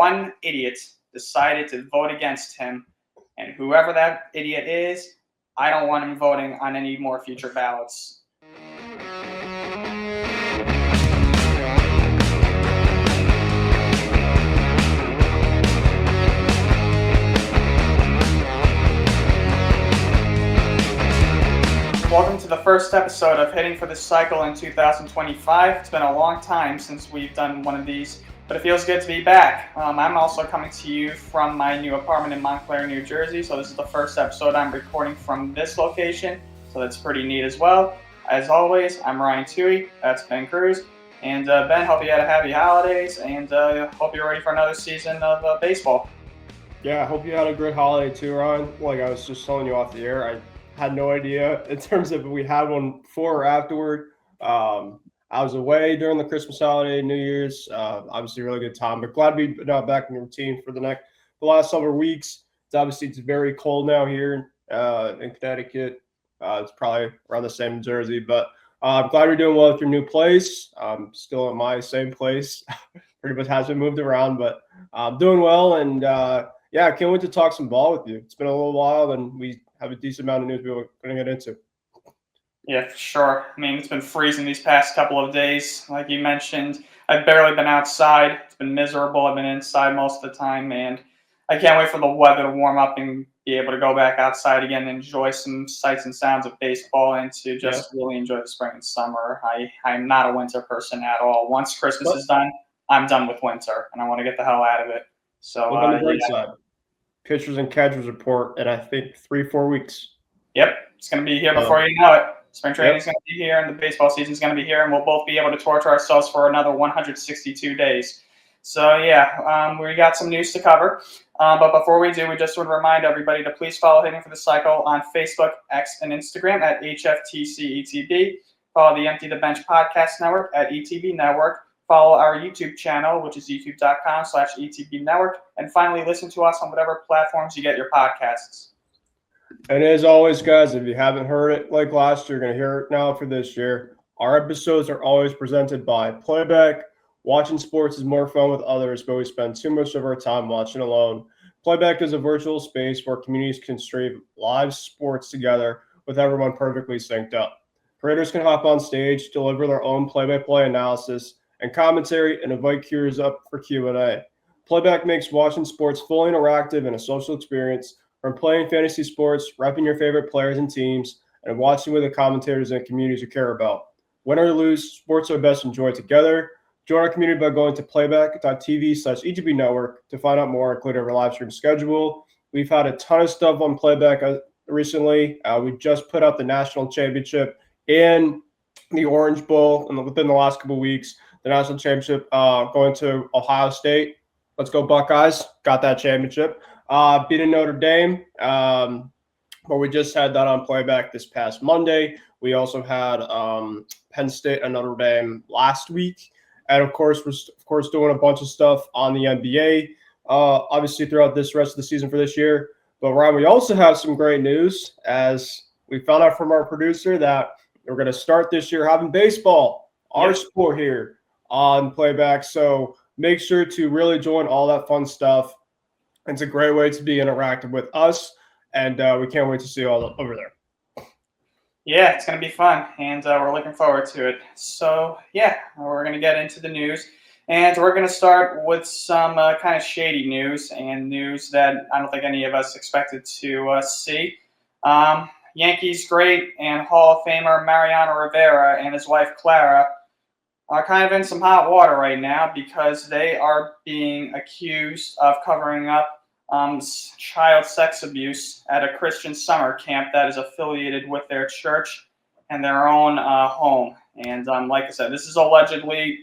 one idiot decided to vote against him. And whoever that idiot is, I don't want him voting on any more future ballots. Welcome to the first episode of Hitting for the Cycle in 2025. It's been a long time since we've done one of these, but it feels good to be back. I'm also coming to you from my new apartment in Montclair, New Jersey, so this is the first episode I'm recording from this location, so that's pretty neat as well. As always, I'm Ryan Touhey, that's Ben Kruse, and Ben, hope you had a happy holidays, and hope you're ready for another season of baseball. Yeah, I hope you had a great holiday too, Ryan. Like I was just telling you off the air, I had no idea in terms of if we had one before or afterward. I was away during the Christmas holiday, New Year's. Obviously, a really good time, but glad to be back in the routine for the last several weeks. It's very cold now here in Connecticut. It's probably around the same in Jersey, but I'm glad you're doing well with your new place. I'm still at my same place. Pretty much hasn't moved around, but I'm doing well. And I can't wait to talk some ball with you. It's been a little while, and we have a decent amount of news we're going to get into. Yeah, for sure. I mean, it's been freezing these past couple of days. Like you mentioned, I've barely been outside. It's been miserable. I've been inside most of the time, and I can't wait for the weather to warm up and be able to go back outside again and enjoy some sights and sounds of baseball and to just really enjoy the spring and summer. I'm not a winter person at all. Once Christmas is done, I'm done with winter, and I want to get the hell out of it. So, on the bright side, pitchers and catchers report in, I think, 3-4 weeks. Yep, it's going to be here before you know it. Spring training is going to be here, and the baseball season is going to be here, and we'll both be able to torture ourselves for another 162 days. So, we got some news to cover. But before we do, we just would remind everybody to please follow Hitting for the Cycle on Facebook, X, and Instagram at HFTC ETB. Follow the Empty the Bench podcast network at ETB Network. Follow our YouTube channel, which is youtube.com/ETB Network. And finally, listen to us on whatever platforms you get your podcasts. And as always, guys, if you haven't heard it like last year, you're going to hear it now for this year. Our episodes are always presented by Playback. Watching sports is more fun with others, but we spend too much of our time watching alone. Playback is a virtual space where communities can stream live sports together with everyone perfectly synced up. Creators can hop on stage, deliver their own play-by-play analysis and commentary, and invite viewers up for Q&A. Playback makes watching sports fully interactive and a social experience. From playing fantasy sports, repping your favorite players and teams, and watching with the commentators and communities you care about. Win or lose, sports are best enjoyed together. Join our community by going to playback.tv/ETB Network to find out more, including our live stream schedule. We've had a ton of stuff on Playback recently. We just put out the national championship and the Orange Bowl within the last couple of weeks. The national championship going to Ohio State. Let's go Buckeyes. Got that championship. Beating Notre Dame, but we just had that on Playback this past Monday. We also had Penn State and Notre Dame last week. And, of course, we're doing a bunch of stuff on the NBA, obviously throughout this rest of the season for this year. But, Ryan, we also have some great news as we found out from our producer that we're going to start this year having baseball, our sport here on Playback. So make sure to really join all that fun stuff. It's a great way to be interactive with us, and we can't wait to see you all over there. Yeah, it's going to be fun, and we're looking forward to it. So, we're going to get into the news, and we're going to start with some kind of shady news and news that I don't think any of us expected to see. Yankees great and Hall of Famer Mariano Rivera and his wife Clara are kind of in some hot water right now because they are being accused of covering up child sex abuse at a Christian summer camp that is affiliated with their church and their own home. And like I said, this is allegedly.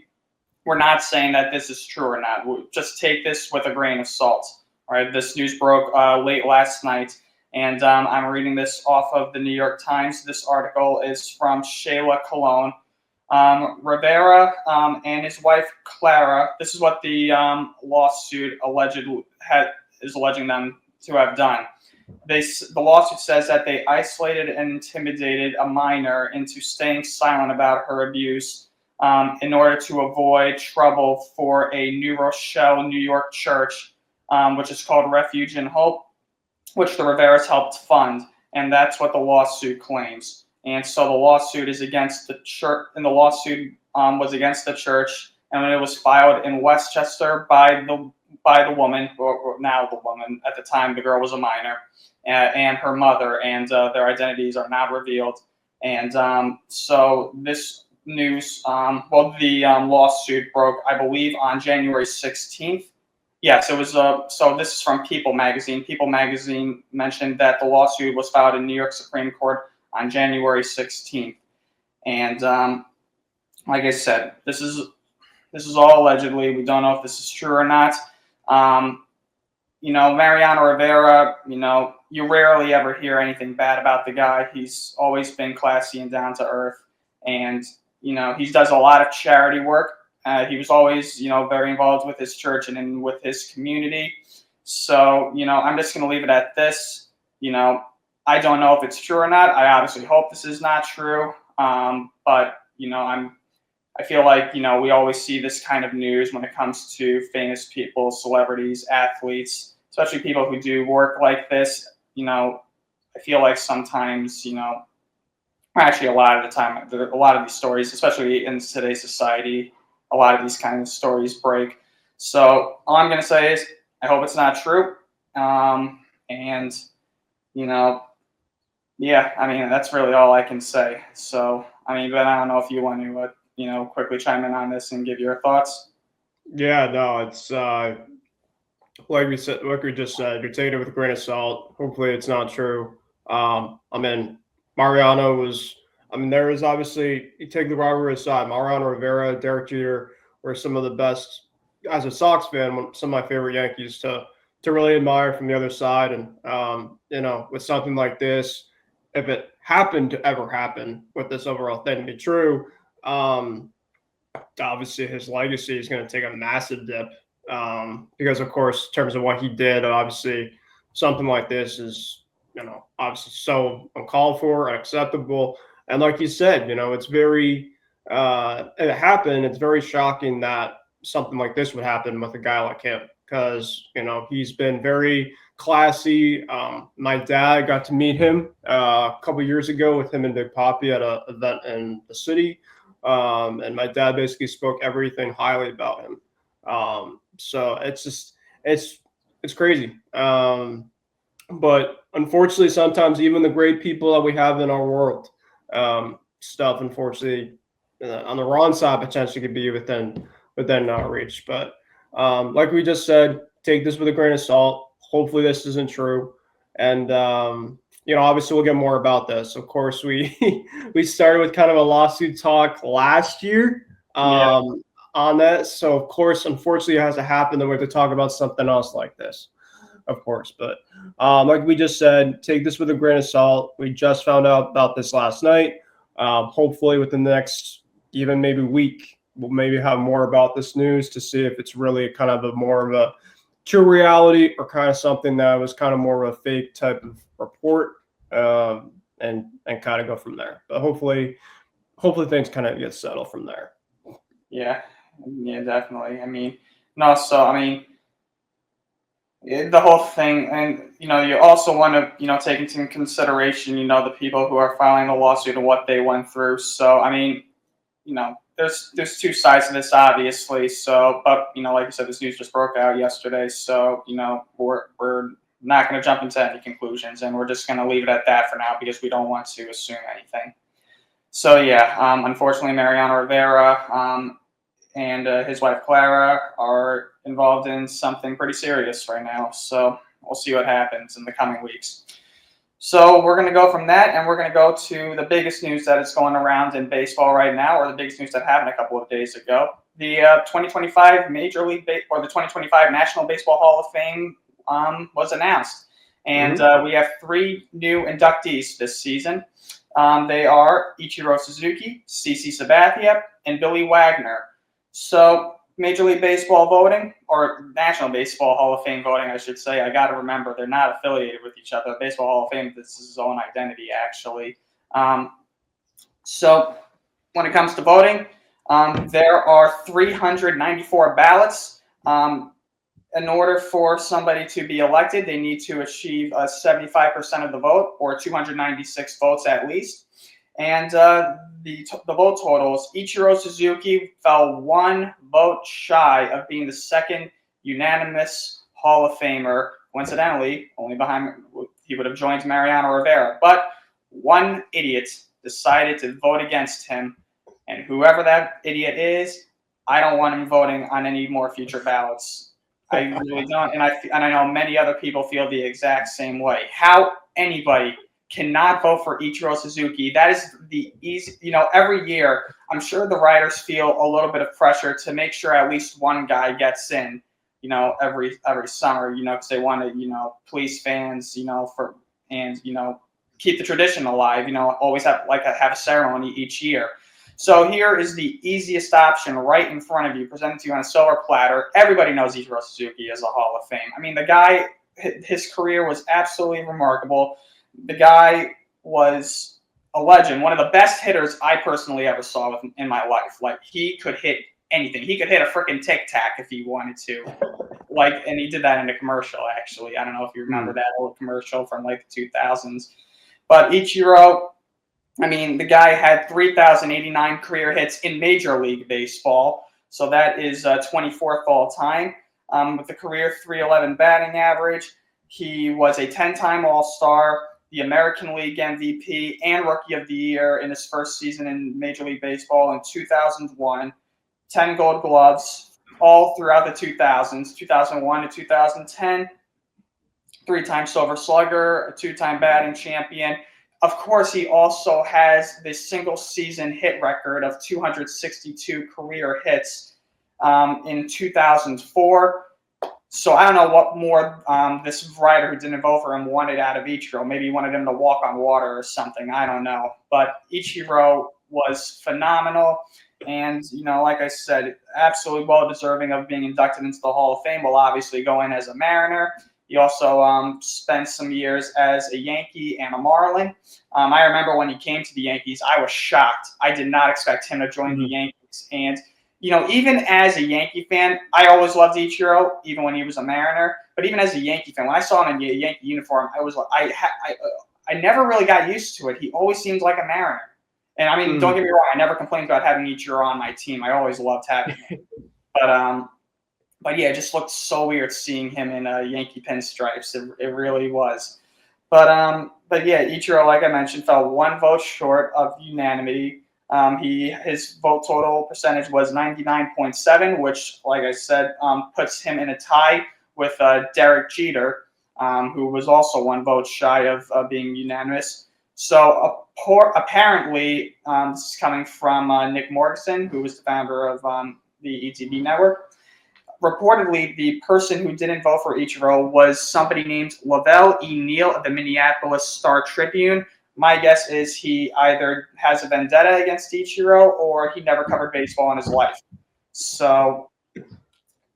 We're not saying that this is true or not. We'll just take this with a grain of salt. All right, this news broke late last night, and I'm reading this off of the New York Times. This article is from Shayla Cologne. Rivera and his wife Clara. This is what the lawsuit is alleging them to have done. The lawsuit says that they isolated and intimidated a minor into staying silent about her abuse. in order to avoid trouble for a New Rochelle, New York church, which is called Refuge and Hope, which the Riveras helped fund, and that's what the lawsuit claims. And so the lawsuit is against the church, and the lawsuit was against the church, and it was filed in Westchester by the woman, or now the woman. At the time, the girl was a minor, and her mother, and their identities are not revealed. And so this news, the lawsuit broke, I believe, on January 16th. Yes, it was. So this is from People Magazine. People Magazine mentioned that the lawsuit was filed in New York Supreme Court on January 16th. And like I said, this is all allegedly. We don't know if this is true or not. Mariano Rivera, you rarely ever hear anything bad about the guy. He's always been classy and down to earth. And, he does a lot of charity work. He was always, very involved with his church and with his community. So, I'm just going to leave it at this. I don't know if it's true or not. I obviously hope this is not true. But, I feel like, we always see this kind of news when it comes to famous people, celebrities, athletes, especially people who do work like this. I feel like sometimes, actually a lot of the time, a lot of these stories, especially in today's society, a lot of these kind of stories break. So all I'm going to say is I hope it's not true. That's really all I can say. So, Ben, I don't know if you want to, quickly chime in on this and give your thoughts. Yeah, no, it's like we just said, you're taking it with a grain of salt. Hopefully, it's not true. Mariano was. There is obviously, you take the rivalry aside, Mariano Rivera, Derek Jeter were some of the best, as a Sox fan, some of my favorite Yankees to really admire from the other side. And with something like this, if it happened to ever happen with this overall thing to be true, obviously his legacy is going to take a massive dip, because of course, in terms of what he did, obviously something like this is, obviously so uncalled for, unacceptable. And like you said, it's very, it happened. It's very shocking that something like this would happen with a guy like him, because, he's been very classy. My dad got to meet him a couple years ago with him and Big Papi at an event in the city. And my dad basically spoke everything highly about him. So it's crazy. But unfortunately, sometimes even the great people that we have in our world, stuff, unfortunately, on the wrong side potentially could be within reach. But like we just said, take this with a grain of salt. Hopefully this isn't true. And obviously we'll get more about this. Of course, we started with kind of a lawsuit talk last year on that. So of course, unfortunately, it has to happen. Then we have to talk about something else like this, of course. But like we just said, take this with a grain of salt. We just found out about this last night. Hopefully within the next even maybe week, we'll maybe have more about this news to see if it's really kind of more of a true reality or kind of something that was kind of more of a fake type of report, and kind of go from there. But hopefully things kind of get settled from there. Yeah, definitely. The whole thing, and you also want to take into consideration the people who are filing the lawsuit and what they went through. So there's two sides to this, obviously. So, but like you said, this news just broke out yesterday. So we're not going to jump into any conclusions, and we're just going to leave it at that for now because we don't want to assume anything. So unfortunately, Mariano Rivera and his wife Clara are involved in something pretty serious right now. So we'll see what happens in the coming weeks. So we're going to go from that, and we're going to go to the biggest news that is going around in baseball right now, or the biggest news that happened a couple of days ago. The 2025 the 2025 National Baseball Hall of Fame was announced, and we have 3 new inductees this season. They are Ichiro Suzuki, CC Sabathia, and Billy Wagner. So Major League Baseball voting, or National Baseball Hall of Fame voting, I should say. I got to remember, they're not affiliated with each other. Baseball Hall of Fame, this is his own identity, actually. So when it comes to voting, There are 394 ballots. In order for somebody to be elected, they need to achieve 75% of the vote, or 296 votes at least. And the vote totals: Ichiro Suzuki fell one vote shy of being the second unanimous Hall of Famer. Coincidentally, only behind he would have joined Mariano Rivera. But one idiot decided to vote against him. And whoever that idiot is, I don't want him voting on any more future ballots. I really don't, and I know many other people feel the exact same way. How anybody cannot vote for Ichiro Suzuki? That is the easy. Every year, I'm sure the writers feel a little bit of pressure to make sure at least one guy gets in. Every summer, because they want to, please fans, keep the tradition alive. Always have a ceremony each year. So here is the easiest option right in front of you, presented to you on a silver platter. Everybody knows Ichiro Suzuki is a Hall of Fame. I mean, the guy, his career was absolutely remarkable. The guy was a legend, one of the best hitters I personally ever saw in my life. Like, he could hit anything. He could hit a freaking tic-tac if he wanted to. And he did that in a commercial, actually. I don't know if you remember that old commercial from the 2000s. But Ichiro, I mean, the guy had 3,089 career hits in Major League Baseball, so that is 24th all time. With a career .311 batting average, he was a 10-time All-Star, the American League MVP, and Rookie of the Year in his first season in Major League Baseball in 2001. 10 Gold Gloves all throughout the 2000s, 2001 to 2010. 3-time Silver Slugger, a 2-time batting champion. Of course, he also has this single-season hit record of 262 career hits in 2004. So I don't know what more this writer who didn't vote for him wanted out of Ichiro. Maybe he wanted him to walk on water or something. I don't know. But Ichiro was phenomenal. And, like I said, absolutely well-deserving of being inducted into the Hall of Fame. Will obviously go in as a Mariner. He also spent some years as a Yankee and a Marlin. I remember when he came to the Yankees, I was shocked. I did not expect him to join the Yankees. And, even as a Yankee fan, I always loved Ichiro, even when he was a Mariner. But even as a Yankee fan, when I saw him in a Yankee uniform, I never really got used to it. He always seemed like a Mariner. And, I mean, don't get me wrong, I never complained about having Ichiro on my team. I always loved having him. But yeah, it just looked so weird seeing him in Yankee pinstripes. It really was. But yeah, Ichiro, like I mentioned, fell one vote short of unanimity. His vote total percentage was 99.7, which, like I said, puts him in a tie with Derek Jeter, who was also one vote shy of being unanimous. So apparently, this is coming from Nick Morrison, who was the founder of the ETB network. Reportedly, the person who didn't vote for Ichiro was somebody named Lavelle E. Neal of the Minneapolis Star-Tribune. My guess is he either has a vendetta against Ichiro or he never covered baseball in his life. So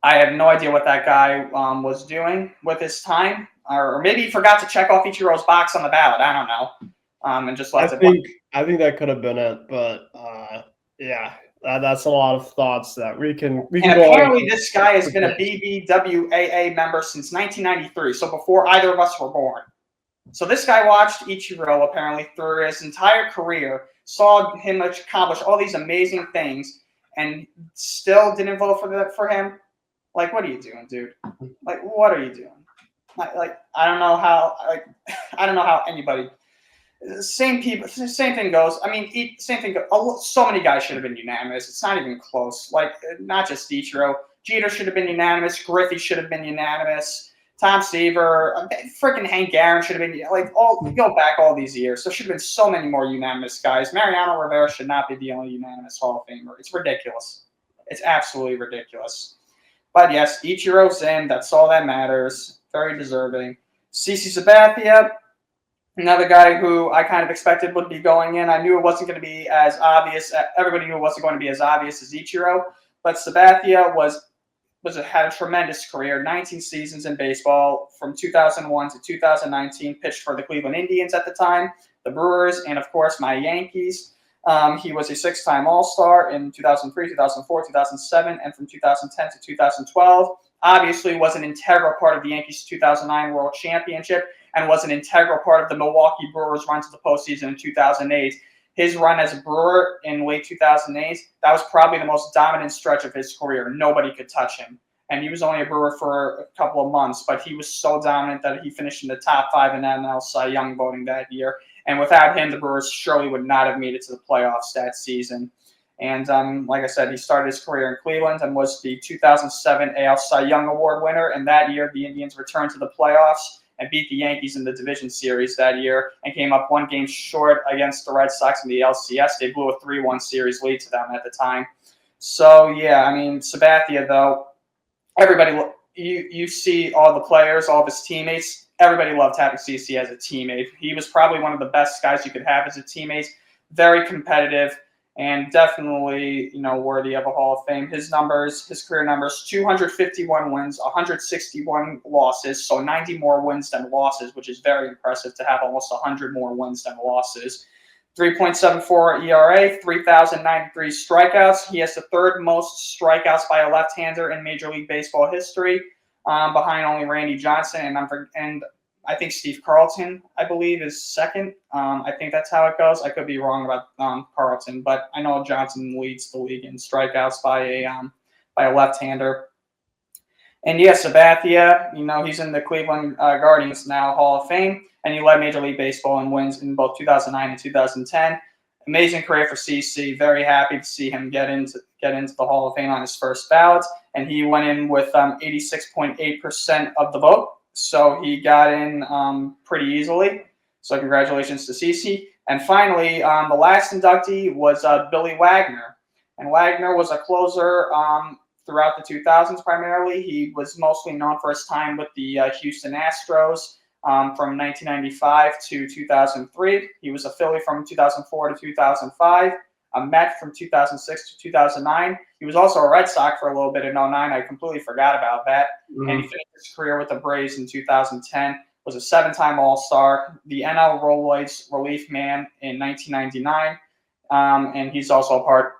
I have no idea what that guy was doing with his time. Or maybe he forgot to check off Ichiro's box on the ballot. I don't know. And just left it. I think that could have been it. But, yeah. That's a lot of thoughts that we can and apparently this guy has been a BBWAA member since 1993, so before either of us were born. So this guy watched Ichiro apparently through his entire career, saw him accomplish all these amazing things, and still didn't vote for him. Like, what are you doing, dude? Like, what are you doing? Like, I don't know how anybody. Same thing goes. I mean, same thing. So many guys should have been unanimous. It's not even close. Like, not just Ichiro. Jeter should have been unanimous. Griffey should have been unanimous. Tom Seaver, freaking Hank Aaron should have been go back all these years. There should have been so many more unanimous guys. Mariano Rivera should not be the only unanimous Hall of Famer. It's ridiculous. It's absolutely ridiculous. But yes, Ichiro's in. That's all that matters. Very deserving. CC Sabathia. Another guy who I kind of expected would be going in. I knew it wasn't going to be as obvious. Everybody knew it wasn't going to be as obvious as Ichiro. But Sabathia had a tremendous career, 19 seasons in baseball from 2001 to 2019, pitched for the Cleveland Indians at the time, the Brewers, and, of course, my Yankees. He was a six-time All-Star in 2003, 2004, 2007, and from 2010 to 2012. Obviously, was an integral part of the Yankees' 2009 World Championship and was an integral part of the Milwaukee Brewers' run to the postseason in 2008. His run as a Brewer in late 2008, that was probably the most dominant stretch of his career. Nobody could touch him. And he was only a Brewer for a couple of months, but he was so dominant that he finished in the top 5 in NL Cy Young voting that year. And without him, the Brewers surely would not have made it to the playoffs that season. And like I said, he started his career in Cleveland and was the 2007 AL Cy Young Award winner. And that year, the Indians returned to the playoffs and beat the Yankees in the division series that year and came up 1 game short against the Red Sox in the LCS. They blew a 3-1 series lead to them at the time. So, yeah, I mean, Sabathia, though, everybody, you see all the players, all of his teammates, everybody loved having CC as a teammate. He was probably one of the best guys you could have as a teammate. Very competitive and definitely, worthy of a Hall of Fame. His career numbers, 251 wins, 161 losses, so 90 more wins than losses, which is very impressive to have almost 100 more wins than losses. 3.74 ERA, 3,093 strikeouts. He has the 3rd most strikeouts by a left-hander in Major League Baseball history, behind only Randy Johnson, and I think Steve Carlton, I believe, is 2nd. I think that's how it goes. I could be wrong about Carlton, but I know Johnson leads the league in strikeouts by a left-hander. And yeah, Sabathia, he's in the Cleveland Guardians now Hall of Fame, and he led Major League Baseball in wins in both 2009 and 2010. Amazing career for CC. Very happy to see him get into the Hall of Fame on his first ballot, and he went in with 86.8% of the vote. So he got in pretty easily. So congratulations to CC. And finally, the last inductee was Billy Wagner. And Wagner was a closer throughout the 2000s primarily. He was mostly known for his time with the Houston Astros from 1995 to 2003. He was a Philly from 2004 to 2005. A Met from 2006 to 2009. He was also a Red Sox for a little bit in 2009. I completely forgot about that. Mm-hmm. And he finished his career with the Braves in 2010. Was a 7-time All-Star, the NL Rolaids relief man in 1999. And he's also a part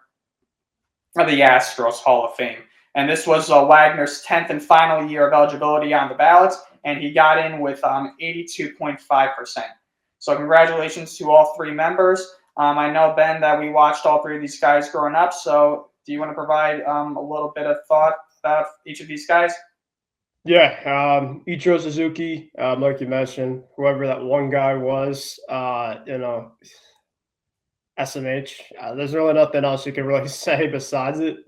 of the Astros Hall of Fame. And this was Wagner's 10th and final year of eligibility on the ballot, and he got in with 82.5%. So congratulations to all 3 members. I know, Ben, that we watched all 3 of these guys growing up. So do you want to provide a little bit of thought about each of these guys? Yeah. Ichiro Suzuki, like you mentioned, whoever that one guy was, SMH. There's really nothing else you can really say besides it.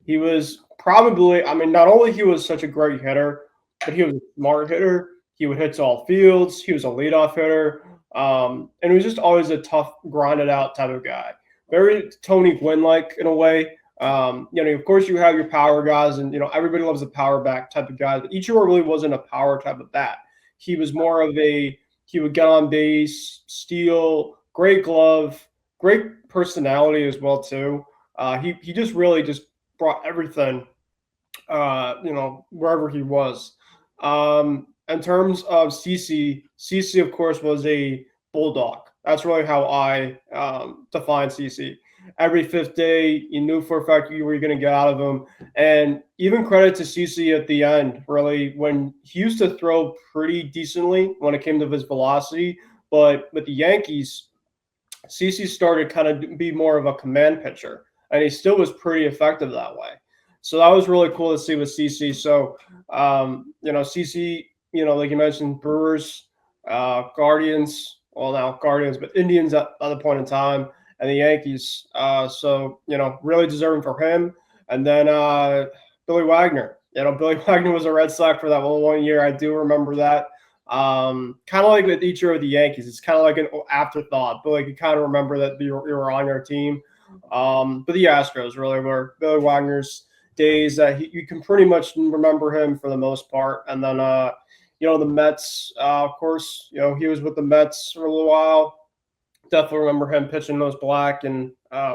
He was probably, not only he was such a great hitter, but he was a smart hitter. He would hit to all fields. He was a leadoff hitter. And he was just always a tough, grinded out type of guy. Very Tony Gwynn-like in a way. Of course you have your power guys, and everybody loves the power back type of guy. But Ichiro really wasn't a power type of bat. He was more of he would get on base, steal, great glove, great personality as well too. He just really just brought everything, wherever he was. In terms of CC of course was a bulldog. That's really how I define CC. Every 5th day, you knew for a fact you were going to get out of him. And even credit to CC at the end, really, when he used to throw pretty decently when it came to his velocity. But with the Yankees, CC started kind of be more of a command pitcher, and he still was pretty effective that way. So that was really cool to see with CC. So, CC, like you mentioned, Brewers, Guardians, well, now Guardians, but Indians at the point in time, and the Yankees. Really deserving for him. And then Billy Wagner. Billy Wagner was a Red Sox for that one year. I do remember that. Kind of like with Ichiro of the Yankees, it's kind of like an afterthought, but you kind of remember that you were on your team. But the Astros really were Billy Wagner's days. You can pretty much remember him for the most part. And then, the Mets, of course, he was with the Mets for a little while. Definitely remember him pitching those black and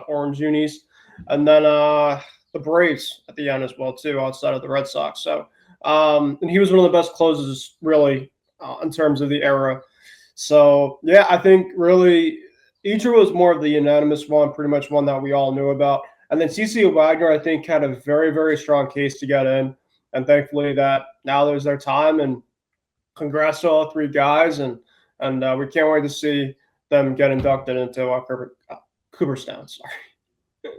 orange unis. And then the Braves at the end as well, too, outside of the Red Sox. So, and he was one of the best closers, really, in terms of the era. So, yeah, I think really, Ichiro was more of the unanimous one, pretty much one that we all knew about. And then CC Wagner, I think, had a very, very strong case to get in. And thankfully that now there's their time. And congrats to all three guys. And we can't wait to see them get inducted into Cooperstown. Sorry.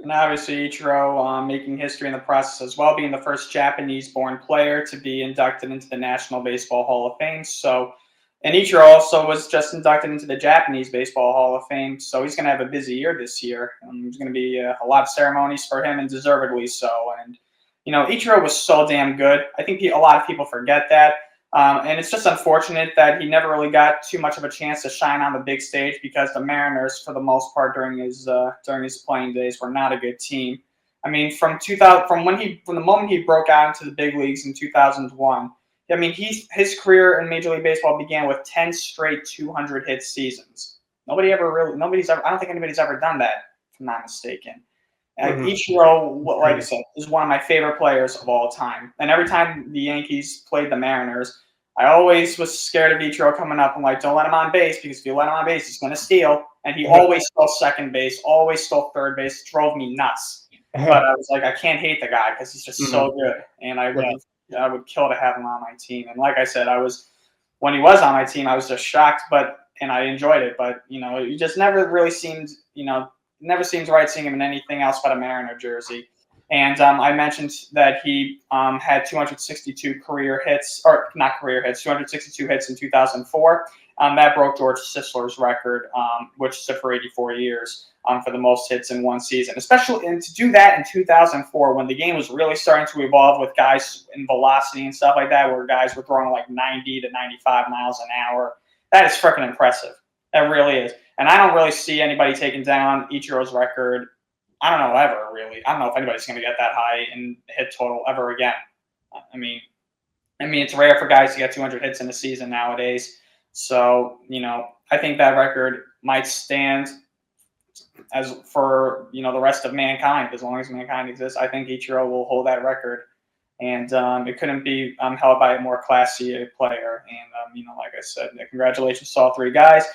And obviously, Ichiro making history in the process as well, being the first Japanese-born player to be inducted into the National Baseball Hall of Fame. So, and Ichiro also was just inducted into the Japanese Baseball Hall of Fame. So he's going to have a busy year this year. There's going to be a lot of ceremonies for him, and deservedly so. And Ichiro was so damn good. I think a lot of people forget that. And it's just unfortunate that he never really got too much of a chance to shine on the big stage, because the Mariners, for the most part, during his playing days, were not a good team. I mean, from the moment he broke out into the big leagues in 2001, I mean, his career in Major League Baseball began with 10 straight 200-hit seasons. I don't think anybody's ever done that, if I'm not mistaken. Ichiro, like I said, is one of my favorite players of all time. And every time the Yankees played the Mariners, I always was scared of Ichiro coming up. I'm like, don't let him on base, because if you let him on base, he's going to steal. And he always stole second base, always stole third base. It drove me nuts. But I was like, I can't hate the guy because he's just so good. And I would kill to have him on my team. And like I said, when he was on my team, I was just shocked, and I enjoyed it. But, it just never really seemed, never seems right seeing him in anything else but a Mariner jersey. And I mentioned that he had 262 career hits, or not career hits, 262 hits in 2004. That broke George Sisler's record, which stood for 84 years for the most hits in one season. Especially, and to do that in 2004, when the game was really starting to evolve with guys in velocity and stuff like that, where guys were throwing like 90 to 95 miles an hour. That is freaking impressive. That really is. And I don't really see anybody taking down Ichiro's record. I don't know, ever, really. I don't know if anybody's going to get that high in hit total ever again. I mean, it's rare for guys to get 200 hits in a season nowadays. So, I think that record might stand as for, the rest of mankind. As long as mankind exists, I think Ichiro will hold that record. And it couldn't be held by a more classy player. And, like I said, congratulations to all three guys.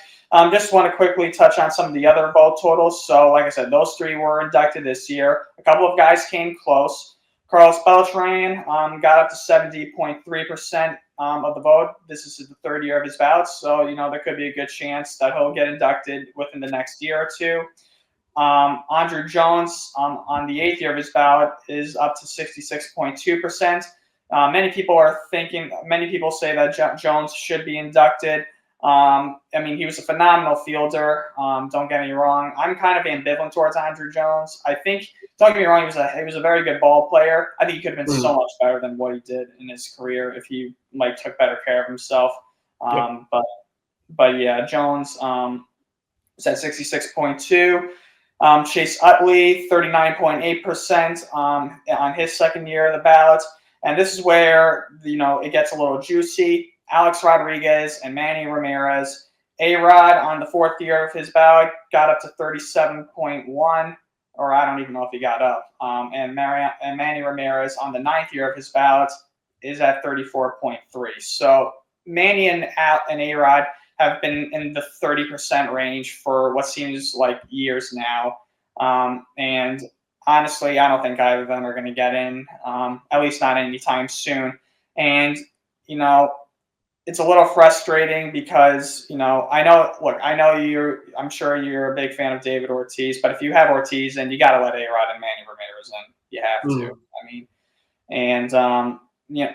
Just want to quickly touch on some of the other vote totals. So, like I said, those three were inducted this year. A couple of guys came close. Carlos Beltran got up to 70.3% of the vote. This is the third year of his ballot. So, there could be a good chance that he'll get inducted within the next year or two. Andrew Jones on the 8th year of his ballot is up to 66.2%. Many people say that Jones should be inducted. He was a phenomenal fielder. Don't get me wrong. I'm kind of ambivalent towards Andrew Jones. I think, don't get me wrong, he was a very good ball player. I think he could have been so much better than what he did in his career if he took better care of himself. But yeah, Jones is at 66.2. Chase Utley, 39.8% on his second year of the ballot. And this is where, it gets a little juicy. Alex Rodriguez and Manny Ramirez. A-Rod on the 4th year of his ballot got up to 37.1, or I don't even know if he got up. And Manny Ramirez on the 9th year of his ballot is at 34.3. So Manny and A-Rod have been in the 30% range for what seems like years now. And honestly, I don't think either of them are going to get in, at least not anytime soon. And, it's a little frustrating because, I'm sure you're a big fan of David Ortiz, but if you have Ortiz, then you got to let A-Rod and Manny Ramirez in. You have to.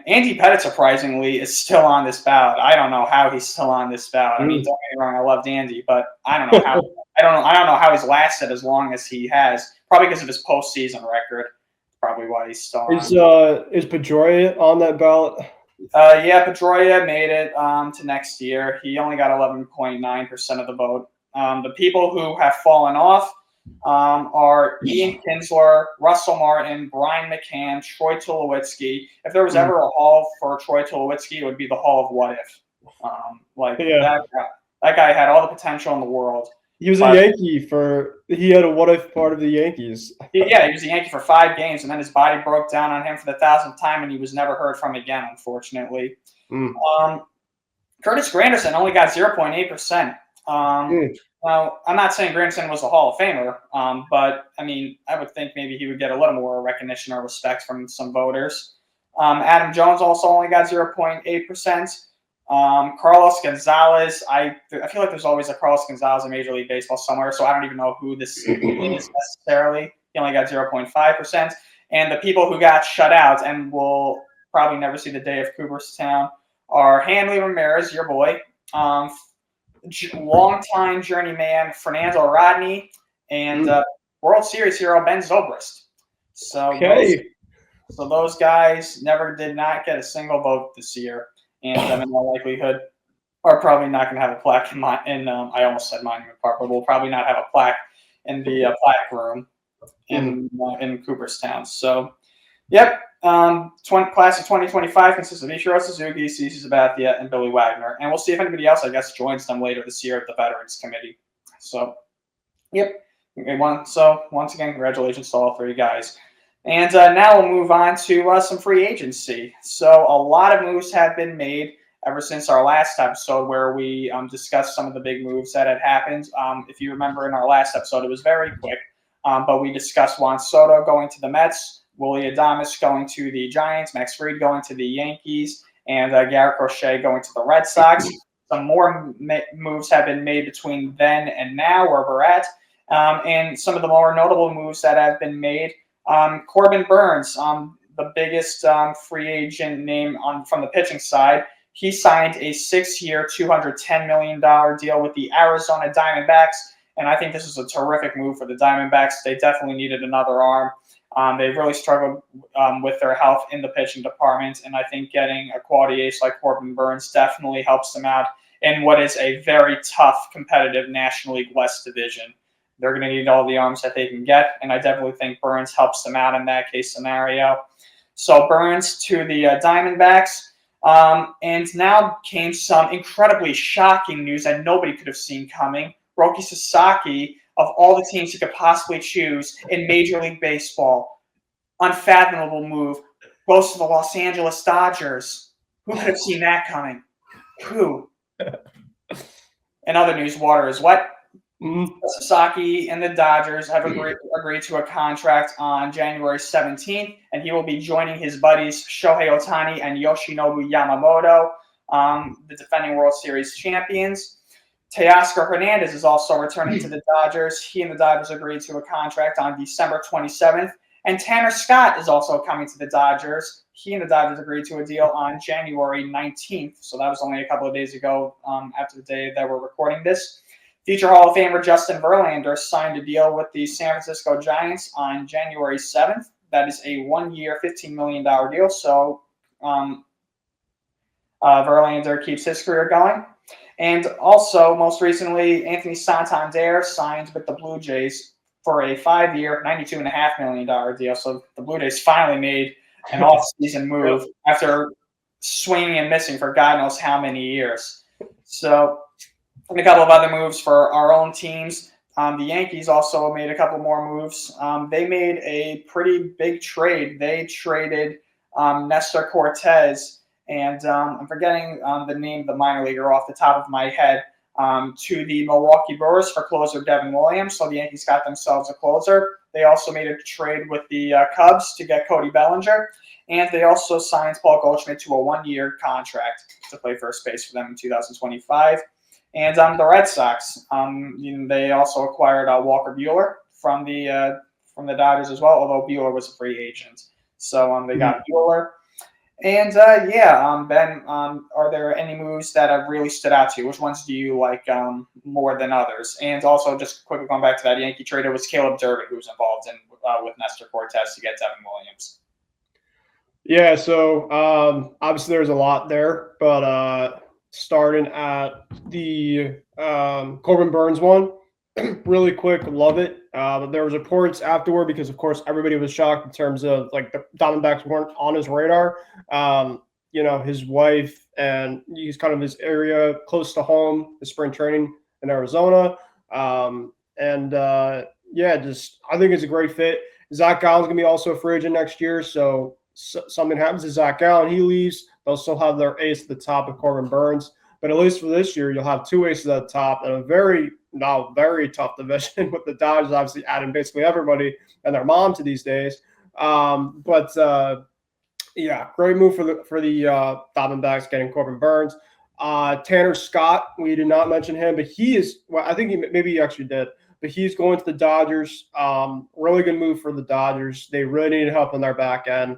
Andy Pettitte, surprisingly, is still on this ballot. I don't know how he's still on this ballot. Don't get me wrong, I loved Andy, but I don't know how. I don't know how he's lasted as long as he has. Probably because of his postseason record. Probably why he's still on. Is Pedroia on that ballot? Yeah, Pedroia made it to next year. He only got 11.9% of the vote. The people who have fallen off are Ian Kinsler, Russell Martin, Brian McCann, Troy Tulowitzki. If there was ever a hall for Troy Tulowitzki, it would be the Hall of What If. That guy had all the potential in the world. He was a Yankee he had a what if part of the Yankees. He was a Yankee for 5 games, and then his body broke down on him for the 1,000th time, and he was never heard from again, unfortunately. Curtis Granderson only got 0.8%. Now, I'm not saying Granson was a Hall of Famer, but I mean, I would think maybe he would get a little more recognition or respect from some voters. Adam Jones also only got 0.8%. Carlos Gonzalez, I feel like there's always a Carlos Gonzalez in Major League Baseball somewhere, so I don't even know who this is necessarily. He only got 0.5%. And the people who got shut out and will probably never see the day of Cooperstown are Hanley Ramirez, your boy, longtime journeyman Fernando Rodney, and World Series hero Ben Zobrist. So those guys did not get a single vote this year, and in all likelihood are probably not going to have a plaque in I almost said Monument Park, but we'll probably not have a plaque in the plaque room in Cooperstown. So, yep. Class of 2025 consists of Ichiro Suzuki, CeCe Sabathia, and Billy Wagner. And we'll see if anybody else, I guess, joins them later this year at the Veterans Committee. So, yep. So, once again, congratulations to all three guys. And now we'll move on to some free agency. So, a lot of moves have been made ever since our last episode where we discussed some of the big moves that had happened. If you remember in our last episode, it was very quick, but we discussed Juan Soto going to the Mets, Willie Adames going to the Giants, Max Fried going to the Yankees, and Garrett Crochet going to the Red Sox. Some more moves have been made between then and now where we're at. And some of the more notable moves that have been made, Corbin Burns, the biggest free agent name from the pitching side, he signed a 6-year, $210 million deal with the Arizona Diamondbacks. And I think this is a terrific move for the Diamondbacks. They definitely needed another arm. They've really struggled with their health in the pitching department, and I think getting a quality ace like Corbin Burns definitely helps them out in what is a very tough, competitive National League West division. They're going to need all the arms that they can get, and I definitely think Burns helps them out in that case scenario. So Burns to the Diamondbacks, and now came some incredibly shocking news that nobody could have seen coming. Roki Sasaki, of all the teams you could possibly choose in Major League Baseball, unfathomable move, goes to the Los Angeles Dodgers. Who could have seen that coming? Who? In other news, water is wet. Sasaki and the Dodgers have agreed to a contract on January 17th, and he will be joining his buddies Shohei Ohtani and Yoshinobu Yamamoto, the defending World Series champions. Teoscar Hernandez is also returning to the Dodgers. He and the Dodgers agreed to a contract on December 27th. And Tanner Scott is also coming to the Dodgers. He and the Dodgers agreed to a deal on January 19th. So that was only a couple of days ago after the day that we're recording this. Future Hall of Famer Justin Verlander signed a deal with the San Francisco Giants on January 7th. That is a 1-year, $15 million deal. So Verlander keeps his career going. And also, most recently, Anthony Santander signed with the Blue Jays for a 5-year, $92.5 million deal. So the Blue Jays finally made an off-season move after swinging and missing for God knows how many years. So, and a couple of other moves for our own teams. The Yankees also made a couple more moves. They made a pretty big trade. They traded Nestor Cortez, and I'm forgetting the name of the minor leaguer off the top of my head, to the Milwaukee Brewers for closer Devin Williams. So the Yankees got themselves a closer. They also made a trade with the Cubs to get Cody Bellinger, and they also signed Paul Goldschmidt to a 1-year contract to play first base for them in 2025. And the Red Sox, they also acquired Walker Buehler from the Dodgers as well, although Buehler was a free agent. So they got Buehler. And Ben, are there any moves that have really stood out to you? Which ones do you like more than others? And also, just quickly going back to that Yankee trade, it was Caleb Durbin who was involved in with Nestor Cortez to get Devin Williams. Yeah, so obviously there's a lot there, but starting at the Corbin Burns one, really quick, love it. There was reports afterward because, of course, everybody was shocked in terms of like the Diamondbacks weren't on his radar. His wife and he's kind of his area close to home, the spring training in Arizona. I think it's a great fit. Zach Gallen's going to be also a free agent next year. So something happens to Zach Gallen, he leaves. They'll still have their ace at the top of Corbin Burns. But at least for this year, you'll have two aces at the top and a very now very tough division with the Dodgers obviously adding basically everybody and their mom to these days. Yeah, great move for the Diamondbacks getting Corbin Burns. Tanner Scott, we did not mention him, but he is. Well, I think maybe he actually did, but he's going to the Dodgers. Really good move for the Dodgers. They really needed help on their back end.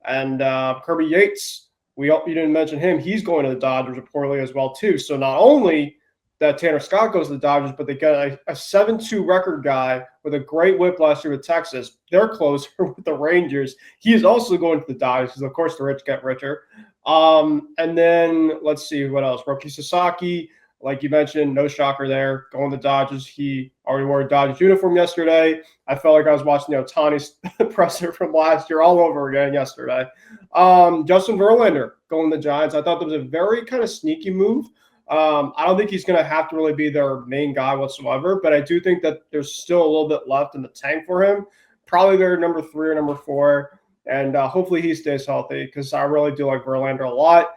And Kirby Yates, you didn't mention him. He's going to the Dodgers reportedly as well too. So not only that Tanner Scott goes to the Dodgers, but they got a 7-2 record guy with a great whip last year with Texas. They're closer with the Rangers. He is also going to the Dodgers because, of course, the rich get richer. And then let's see what else. Roki Sasaki, like you mentioned, no shocker there, going to the Dodgers. He already wore a Dodgers uniform yesterday. I felt like I was watching Ohtani's presser from last year all over again yesterday. Justin Verlander going to the Giants. I thought that was a very kind of sneaky move. I don't think he's going to have to really be their main guy whatsoever, but I do think that there's still a little bit left in the tank for him. Probably their number 3 or number 4, and hopefully he stays healthy because I really do like Verlander a lot.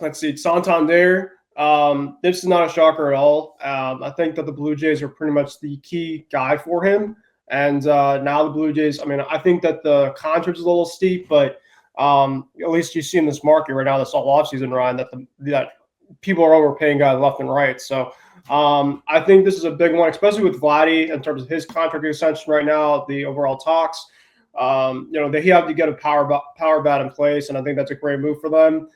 Let's see, Santander. This is not a shocker at all. I think that the Blue Jays are pretty much the key guy for him, and now the Blue Jays. I mean, I think that the contract is a little steep, but at least you see in this market right now, this all offseason, Ryan, that people are overpaying guys left and right. So I think this is a big one, especially with Vladdy in terms of his contract extension right now, the overall talks. They have to get a power bat in place, and I think that's a great move for them.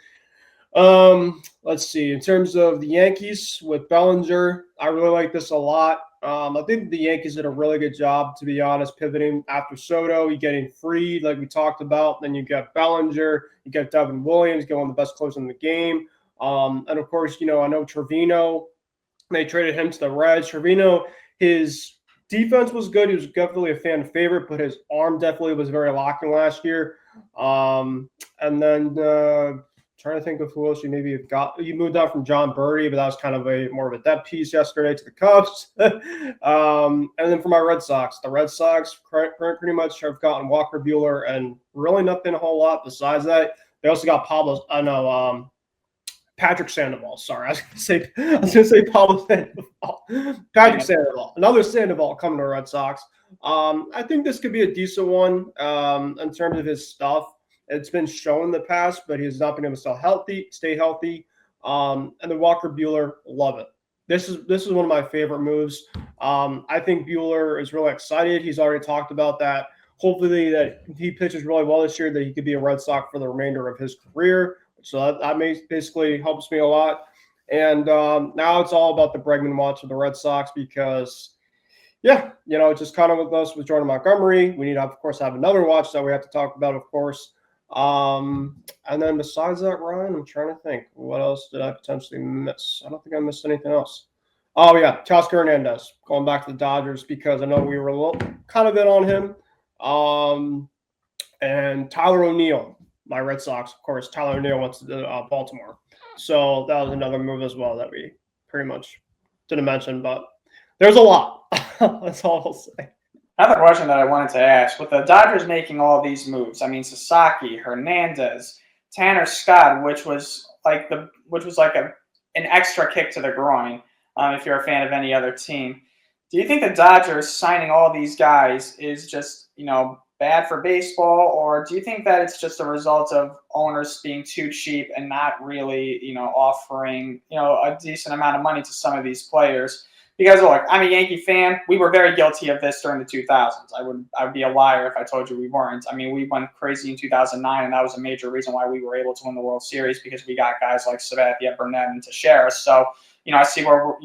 Let's see. In terms of the Yankees with Bellinger, I really like this a lot. I think the Yankees did a really good job, to be honest, pivoting after Soto. You getting Freed, like we talked about. Then you got Bellinger. You got Devin Williams going the best closer in the game. And, of course, I know Trevino. They traded him to the Reds. Trevino, his defense was good. He was definitely a fan favorite, but his arm definitely was very lacking last year. And then trying to think of who else you maybe have got. You moved on from John Birdie, but that was kind of more of a depth piece yesterday to the Cubs. And then for my Red Sox, the Red Sox pretty much have gotten Walker Buehler and really nothing a whole lot besides that. They also got Patrick Sandoval. Sorry, I was going to say Pablo Sandoval. Patrick Sandoval, another Sandoval coming to the Red Sox. I think this could be a decent one in terms of his stuff. It's been shown in the past, but he's not been able to stay healthy. And then Walker Buehler, love it. This is one of my favorite moves. I think Buehler is really excited. He's already talked about that. Hopefully that he pitches really well this year, that he could be a Red Sox for the remainder of his career. So that basically helps me a lot. And now it's all about the Bregman watch of the Red Sox because, just kind of with us with Jordan Montgomery, we need to, of course, have another watch that we have to talk about, of course. And then besides that, Ryan, I'm trying to think. What else did I potentially miss? I don't think I missed anything else. Oh, yeah, Teoscar Hernandez going back to the Dodgers because I know we were a little kind of in on him. And Tyler O'Neill, my Red Sox, of course. Tyler O'Neill went to Baltimore. So that was another move as well that we pretty much didn't mention. But there's a lot. That's all I'll say. Another question that I wanted to ask, with the Dodgers making all these moves, I mean Sasaki, Hernandez, Tanner Scott, which was like an extra kick to the groin, if you're a fan of any other team. Do you think the Dodgers signing all these guys is just, bad for baseball, or do you think that it's just a result of owners being too cheap and not really, offering, a decent amount of money to some of these players? Because look, I'm a Yankee fan. We were very guilty of this during the 2000s. I would be a liar if I told you we weren't. I mean, we went crazy in 2009, and that was a major reason why we were able to win the World Series because we got guys like Sabathia, Burnett, and Teixeira. So, I see where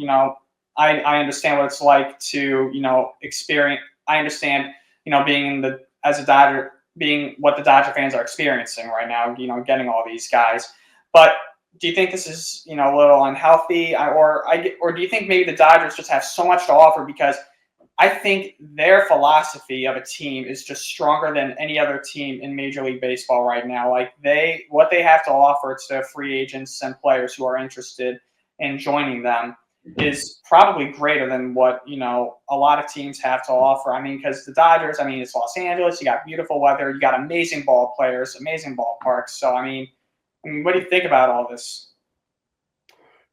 I understand what it's like to experience. I understand being as a Dodger, being what the Dodger fans are experiencing right now. Getting all these guys, but. Do you think this is, a little unhealthy, or do you think maybe the Dodgers just have so much to offer? Because I think their philosophy of a team is just stronger than any other team in Major League Baseball right now. Like what they have to offer to free agents and players who are interested in joining them is probably greater than what a lot of teams have to offer. I mean, because the Dodgers, it's Los Angeles. You got beautiful weather. You got amazing ball players, amazing ballparks. So what do you think about all this?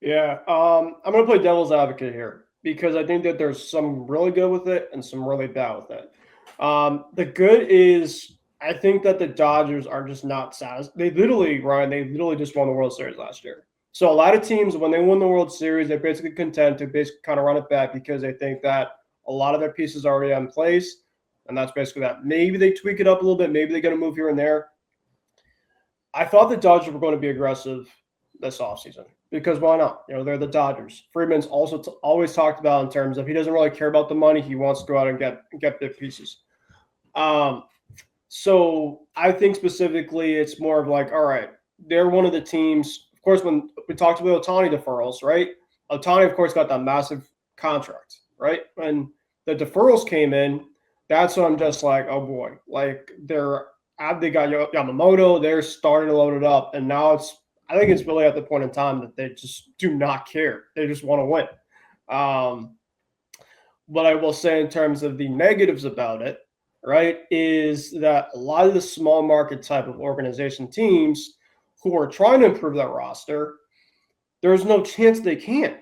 Yeah, I'm going to play devil's advocate here because I think that there's some really good with it and some really bad with it. The good is I think that the Dodgers are just not satisfied. Ryan, they literally just won the World Series last year. So a lot of teams, when they win the World Series, they're basically content to basically kind of run it back because they think that a lot of their pieces are already in place. And that's basically that. Maybe they tweak it up a little bit. Maybe they get a move here and there. I thought the Dodgers were going to be aggressive this offseason because why not? They're the Dodgers. Freeman's also always talked about in terms of he doesn't really care about the money. He wants to go out and get big pieces. So I think specifically it's more of like, all right, they're one of the teams. Of course, when we talked about Ohtani deferrals, right? Ohtani, of course, got that massive contract, right? When the deferrals came in, that's when I'm just like, oh boy, like they got Yamamoto, they're starting to load it up, and now I think it's really at the point in time that they just do not care. They just want to win. What I will say in terms of the negatives about it, right, is that a lot of the small market type of organization teams who are trying to improve their roster, there's no chance they can.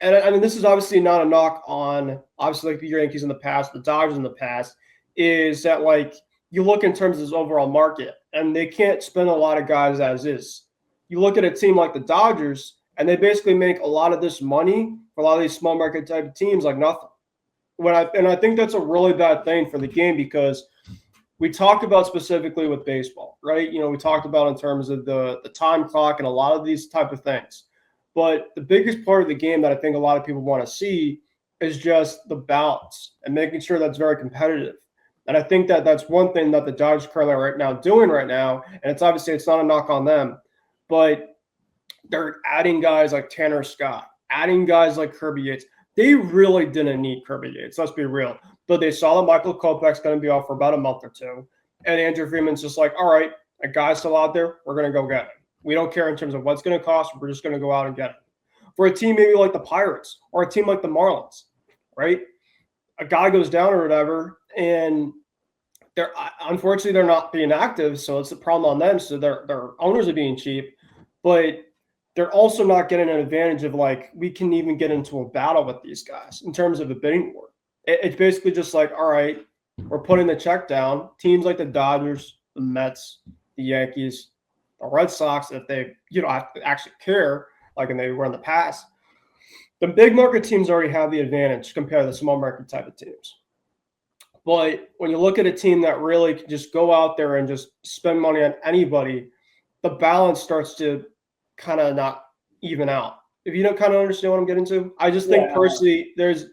And I mean, this is obviously not a knock on obviously like the Yankees in the past, the Dodgers in the past, is that like you look in terms of this overall market and they can't spend a lot of guys as is. You look at a team like the Dodgers and they basically make a lot of this money for a lot of these small market type of teams like nothing. I think that's a really bad thing for the game because we talked about specifically with baseball, right? We talked about in terms of the time clock and a lot of these type of things. But the biggest part of the game that I think a lot of people want to see is just the balance and making sure that's very competitive. And I think that that's one thing that the Dodgers currently are doing right now. And it's obviously it's not a knock on them, but they're adding guys like Tanner Scott, adding guys like Kirby Yates. They really didn't need Kirby Yates, let's be real. But they saw that Michael Kopech's going to be off for about a month or two. And Andrew Freeman's just like, all right, a guy's still out there. We're going to go get him. We don't care in terms of what's going to cost. We're just going to go out and get him. For a team maybe like the Pirates or a team like the Marlins, right? A guy goes down or whatever, and unfortunately they're not being active, so it's a problem on them. So their owners are being cheap, but they're also not getting an advantage of like we can even get into a battle with these guys in terms of the bidding war. It's basically just like, all right, we're putting the check down. Teams like the Dodgers, the Mets, the Yankees, the Red Sox, if they actually care, like and they were in the past, the big market teams already have the advantage compared to the small market type of teams. But when you look at a team that really can just go out there and just spend money on anybody, the balance starts to kind of not even out. If you don't kind of understand what I'm getting to, I just think personally there's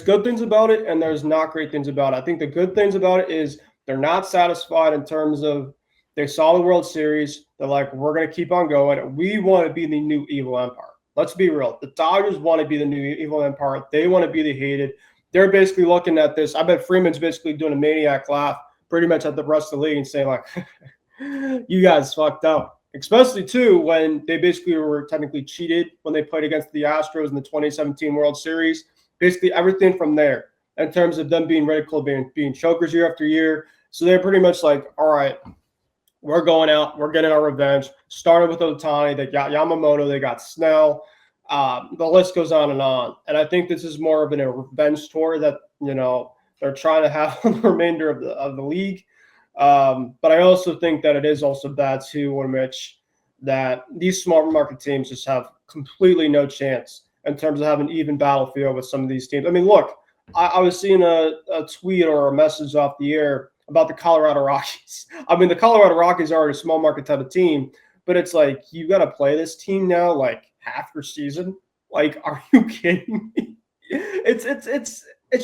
good things about it and there's not great things about it. I think the good things about it is they're not satisfied in terms of they saw the World Series. They're like, we're going to keep on going. We want to be the new evil empire. Let's be real. The Dodgers want to be the new evil empire. They want to be the hated. They're basically looking at this. I bet Freeman's basically doing a maniac laugh pretty much at the rest of the league and saying like, you guys fucked up. Especially, too, when they basically were technically cheated when they played against the Astros in the 2017 World Series. Basically, everything from there in terms of them being ridiculed, being chokers year after year. So they're pretty much like, all right, we're going out. We're getting our revenge. Started with Ohtani. They got Yamamoto. They got Snell. The list goes on. And I think this is more of a revenge tour that, they're trying to have on the remainder of the league. But I also think that it is also bad too, in which that these small market teams just have completely no chance in terms of having an even battlefield with some of these teams. I mean, look, I was seeing a tweet or a message off the air about the Colorado Rockies. I mean, the Colorado Rockies are a small market type of team, but it's like you got to play this team now like half your season. Like, are you kidding me? It's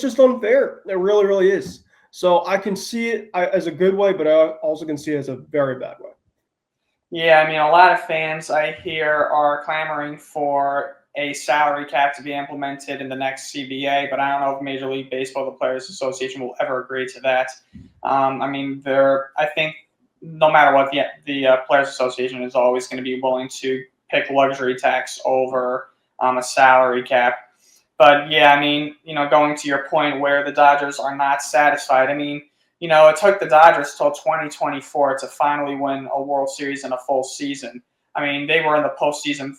just unfair. It really, really is. So I can see it as a good way, but I also can see it as a very bad way. Yeah, I mean, a lot of fans I hear are clamoring for a salary cap to be implemented in the next CBA, but I don't know if Major League Baseball, the Players Association, will ever agree to that. I mean, I think no matter what, the Players Association is always going to be willing to pick luxury tax over a salary cap. But yeah, I mean, going to your point where the Dodgers are not satisfied. I mean, it took the Dodgers till 2024 to finally win a World Series in a full season. I mean, they were in the postseason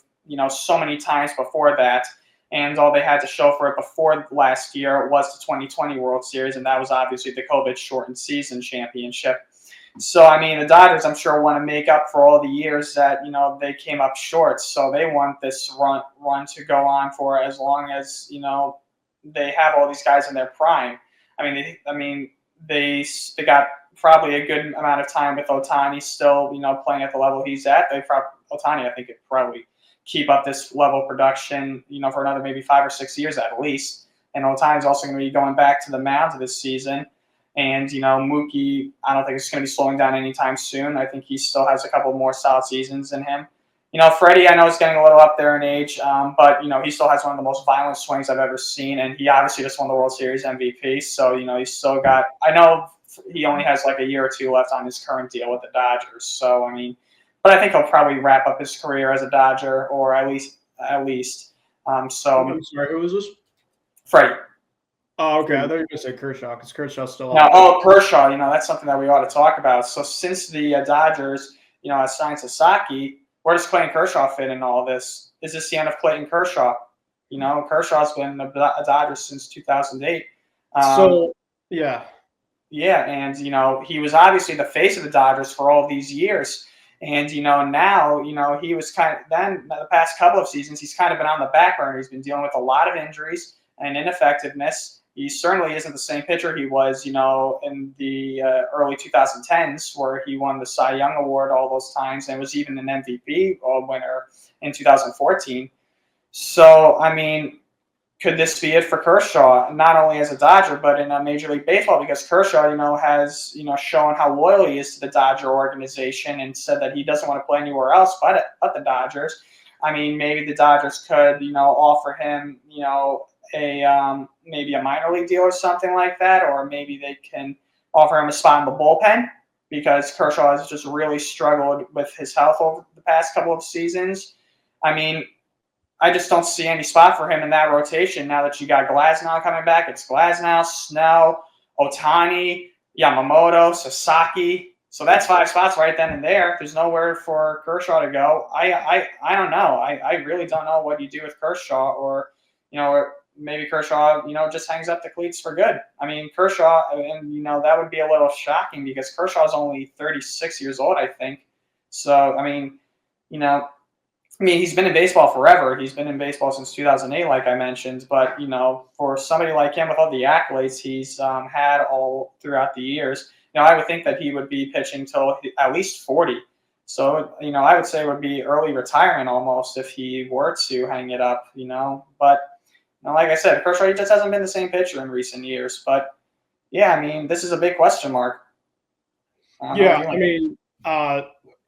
so many times before that. And all they had to show for it before last year was the 2020 World Series, and that was obviously the COVID-shortened season championship. So, I mean, the Dodgers, I'm sure, want to make up for all the years that, they came up short. So they want this run to go on for as long as, they have all these guys in their prime. They got probably a good amount of time with Ohtani still, playing at the level he's at. Ohtani, I think, could probably keep up this level of production, for another maybe 5 or 6 years at least. And Ohtani's also going to be going back to the mound this season. And, Mookie, I don't think it's going to be slowing down anytime soon. I think he still has a couple more solid seasons in him. Freddie, I know, is getting a little up there in age, but, he still has one of the most violent swings I've ever seen. And he obviously just won the World Series MVP. So, he's still got – I know he only has like a year or two left on his current deal with the Dodgers. So, but I think he'll probably wrap up his career as a Dodger, or at least. I'm sorry, who was this? Freddie. Oh, okay. I thought you were going to say Kershaw, because Kershaw's still out. Oh, Kershaw, that's something that we ought to talk about. So since the Dodgers, has signed Sasaki, where does Clayton Kershaw fit in all this? Is this the end of Clayton Kershaw? Kershaw's been a Dodger since 2008. Yeah. Yeah, and, he was obviously the face of the Dodgers for all these years. And, now, he was then the past couple of seasons, he's kind of been on the back burner. He's been dealing with a lot of injuries and ineffectiveness. He certainly isn't the same pitcher he was, in the early 2010s, where he won the Cy Young Award all those times and was even an MVP winner in 2014. So, could this be it for Kershaw, not only as a Dodger, but in Major League Baseball? Because Kershaw, has, shown how loyal he is to the Dodger organization and said that he doesn't want to play anywhere else but the Dodgers. Maybe the Dodgers could, offer him, maybe a minor league deal or something like that, or maybe they can offer him a spot in the bullpen, because Kershaw has just really struggled with his health over the past couple of seasons. I just don't see any spot for him in that rotation now that you got Glasnow coming back. It's Glasnow, Snell, Ohtani, Yamamoto, Sasaki. So that's 5 spots right then and there. There's nowhere for Kershaw to go. I don't know. I really don't know what you do with Kershaw, or maybe Kershaw, just hangs up the cleats for good. Kershaw, and that would be a little shocking, because Kershaw's only 36 years old, I think. So, he's been in baseball forever. He's been in baseball since 2008, like I mentioned. But, for somebody like him with all the accolades he's had all throughout the years, I would think that he would be pitching till at least 40. So, I would say it would be early retirement almost if he were to hang it up, But, like I said, Kershaw, he just hasn't been the same pitcher in recent years. But, yeah, this is a big question mark.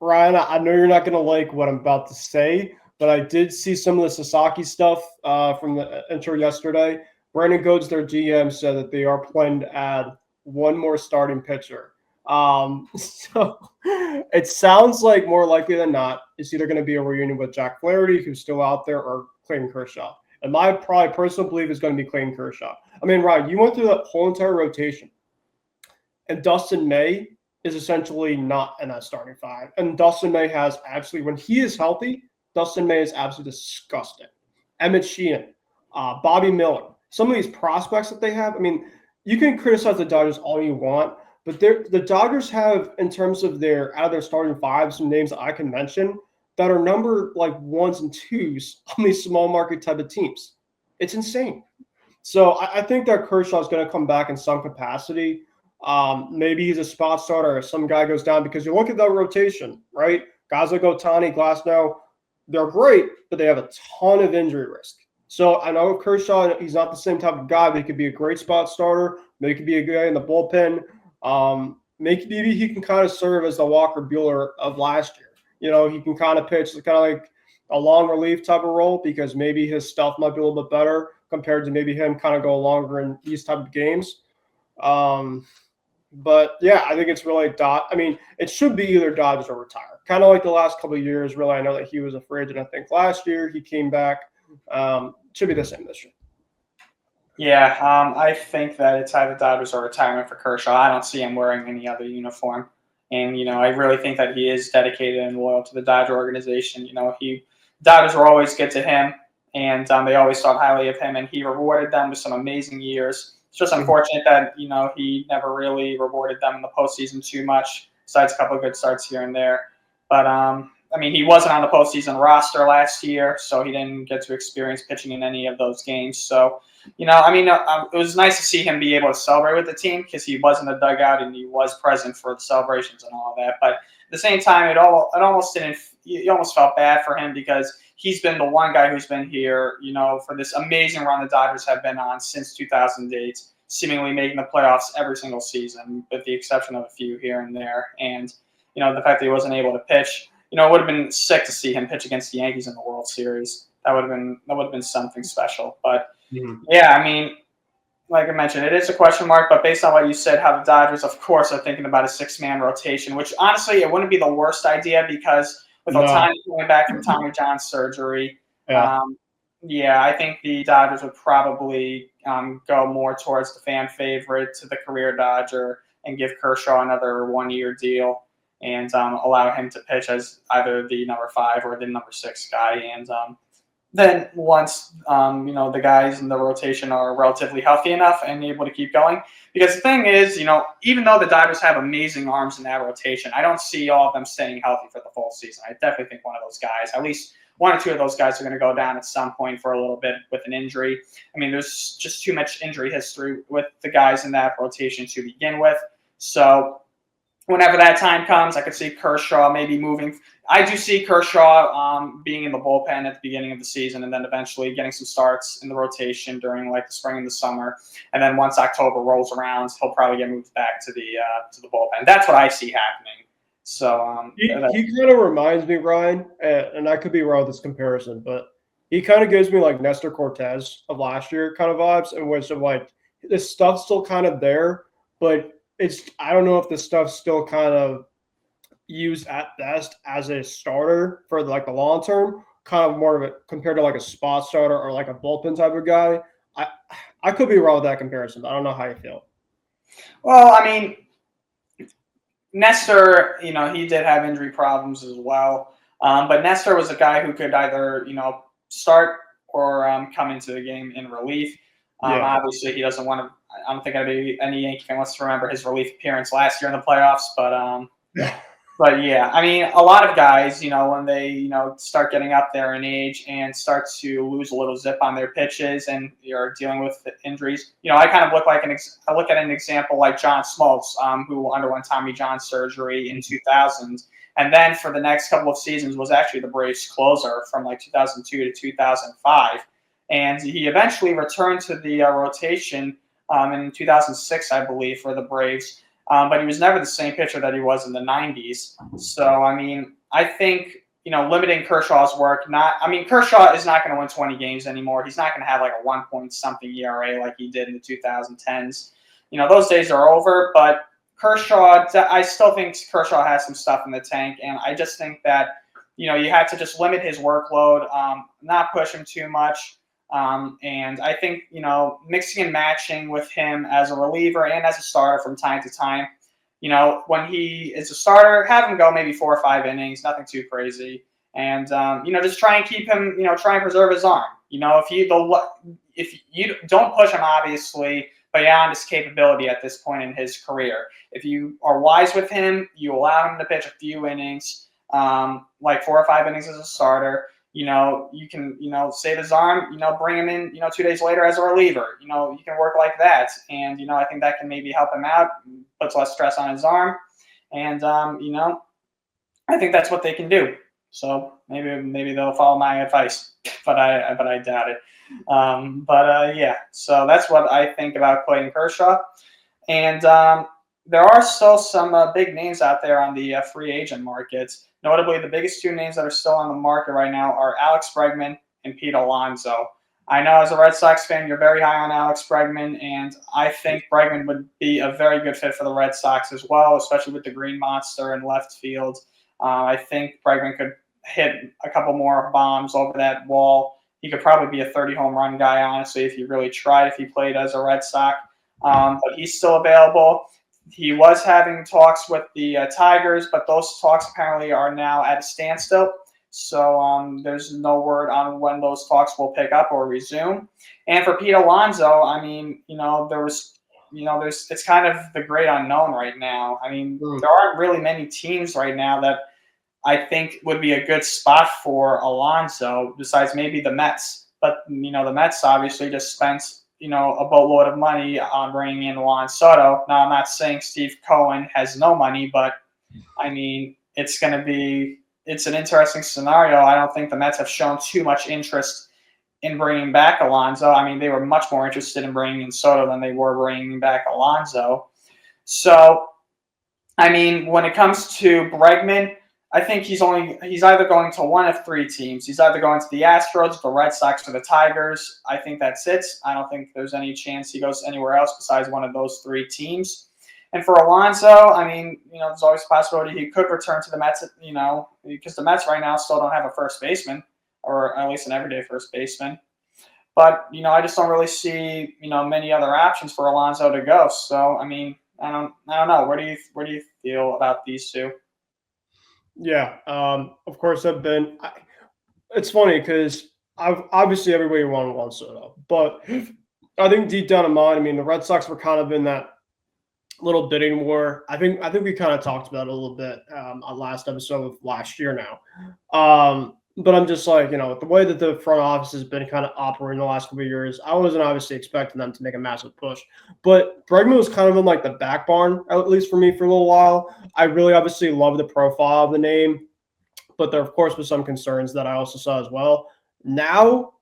Ryan, I know you're not going to like what I'm about to say, but I did see some of the Sasaki stuff from the intro yesterday. Brandon Godes, their GM, said that they are planning to add one more starting pitcher. So it sounds like more likely than not, it's either going to be a reunion with Jack Flaherty, who's still out there, or Clayton Kershaw. And my probably personal belief is going to be Clayton Kershaw. Ryan, you went through that whole entire rotation, and Dustin May is essentially not in that starting 5. And Dustin May has absolutely, when he is healthy, Dustin May is absolutely disgusting. Emmett Sheehan, Bobby Miller, some of these prospects that they have. You can criticize the Dodgers all you want, but the Dodgers have, in terms of out of their starting 5, some names that I can mention that are number like 1s and 2s on these small market type of teams. It's insane. So I think that Kershaw is going to come back in some capacity. Maybe he's a spot starter, or some guy goes down, because you look at that rotation, right? Guys like Ohtani, Glasnow, they're great, but they have a ton of injury risk. So I know Kershaw, he's not the same type of guy, but he could be a great spot starter. Maybe he could be a guy in the bullpen. Maybe he can kind of serve as the Walker Buehler of last year. He can kind of pitch kind of like a long relief type of role, because maybe his stuff might be a little bit better compared to maybe him kind of go longer in these type of games. But yeah, I think it's really it should be either Dodgers or retire. Kind of like the last couple of years, really. I know that he was a free agent, I think, last year. He came back. Should be the same this year. Yeah, I think that it's either Dodgers or retirement for Kershaw. I don't see him wearing any other uniform. And, I really think that he is dedicated and loyal to the Dodger organization. He Dodgers were always good to him, and they always thought highly of him, and he rewarded them with some amazing years. It's just unfortunate that he never really rewarded them in the postseason too much, besides a couple of good starts here and there. But he wasn't on the postseason roster last year, so he didn't get to experience pitching in any of those games. So, it was nice to see him be able to celebrate with the team because he was in the dugout and he was present for the celebrations and all of that. But at the same time, it almost didn't. You almost felt bad for him because he's been the one guy who's been here, for this amazing run the Dodgers have been on since 2008, seemingly making the playoffs every single season, with the exception of a few here and there. And the fact that he wasn't able to pitch. It would have been sick to see him pitch against the Yankees in the World Series. That would have been something special. But yeah, like I mentioned, it is a question mark. But based on what you said, how the Dodgers, of course, are thinking about a 6-man rotation, which honestly it wouldn't be the worst idea because with Ohtani going back from Tommy John surgery, I think the Dodgers would probably go more towards the fan favorite to the career Dodger and give Kershaw another 1-year deal. And allow him to pitch as either the number 5 or the number 6 guy. And then once, the guys in the rotation are relatively healthy enough and able to keep going. Because the thing is, even though the Dodgers have amazing arms in that rotation, I don't see all of them staying healthy for the full season. I definitely think one of those guys, at least one or two of those guys, are going to go down at some point for a little bit with an injury. There's just too much injury history with the guys in that rotation to begin with. So whenever that time comes, I could see Kershaw maybe moving. I do see Kershaw being in the bullpen at the beginning of the season and then eventually getting some starts in the rotation during the spring and the summer. And then once October rolls around, he'll probably get moved back to the bullpen. That's what I see happening. So he kind of reminds me, Ryan, and I could be wrong with this comparison, but he kind of gives me like Nestor Cortez of last year kind of vibes, in which the stuff's still kind of there, but I don't know if the stuff's still kind of used at best as a starter for the long term, kind of more of it compared to a spot starter or a bullpen type of guy. I could be wrong with that comparison. I don't know how you feel. Well, Nestor, he did have injury problems as well. But Nestor was a guy who could either, start or come into the game in relief. Obviously, he doesn't want to. I don't think any Yankee fan wants to remember his relief appearance last year in the playoffs. But yeah, a lot of guys, when they start getting up there in age and start to lose a little zip on their pitches and you're dealing with injuries, I kind of look at an example like John Smoltz, who underwent Tommy John surgery in 2000, and then for the next couple of seasons was actually the Braves closer from 2002 to 2005. And he eventually returned to the rotation in 2006, I believe, for the Braves. But he was never the same pitcher that he was in the 90s. So, I think, limiting Kershaw's work, Kershaw is not going to win 20 games anymore. He's not going to have a 1-point-something ERA like he did in the 2010s. Those days are over, but Kershaw, I still think Kershaw has some stuff in the tank. And I just think that, you have to just limit his workload, not push him too much. And I think, mixing and matching with him as a reliever and as a starter from time to time, when he is a starter, have him go maybe 4 or 5 innings, nothing too crazy. And, just try and keep him, try and preserve his arm. If you don't push him, obviously, beyond his capability at this point in his career. If you are wise with him, you allow him to pitch a few innings, 4 or 5 innings as a starter. You can, save his arm, bring him in, 2 days later as a reliever. You can work like that. And, I think that can maybe help him out, puts less stress on his arm. And, I think that's what they can do. So maybe they'll follow my advice, but I doubt it. Yeah, so that's what I think about Clayton Kershaw. And there are still some big names out there on the free agent market. Notably, the biggest 2 names that are still on the market right now are Alex Bregman and Pete Alonso. I know as a Red Sox fan, you're very high on Alex Bregman, and I think Bregman would be a very good fit for the Red Sox as well, especially with the Green Monster in left field. I think Bregman could hit a couple more bombs over that wall. He could probably be a 30 home run guy, honestly, if he really tried, if he played as a Red Sox. But he's still available. He was having talks with the Tigers, but those talks apparently are now at a standstill. So there's no word on when those talks will pick up or resume. And for Pete Alonso, I mean, there's it's kind of the great unknown right now. I mean, there aren't really many teams right now that I think would be a good spot for Alonso besides maybe the Mets. But the Mets obviously just spent a boatload of money on bringing in Juan Soto. Now I'm not saying Steve Cohen has no money, but I mean it's an interesting scenario. I don't think the Mets have shown too much interest in bringing back Alonso. I mean, they were much more interested in bringing in Soto than they were bringing back Alonso. So, I mean, when it comes to Bregman, I think he's either going to one of three teams. He's either going to the Astros, the Red Sox, or the Tigers. I think that's it. I don't think there's any chance he goes anywhere else besides one of those three teams. And for Alonso, I mean, there's always a possibility he could return to the Mets, because the Mets right now still don't have a first baseman, or at least an everyday first baseman. But, I just don't really see, many other options for Alonso to go. So, I mean, I don't know. Where do you feel about these two? Yeah, of course it's funny because obviously everybody wanted Juan Soto, but I think deep down in mind, I mean, the Red Sox were kind of in that little bidding war. I think we kind of talked about it a little bit on last episode of last year now. But I'm just like, the way that the front office has been kind of operating the last couple of years, I wasn't obviously expecting them to make a massive push. But Bregman was kind of in like the back barn, at least for me, for a little while. I really obviously love the profile of the name, but there, of course, was some concerns that I also saw as well. Now,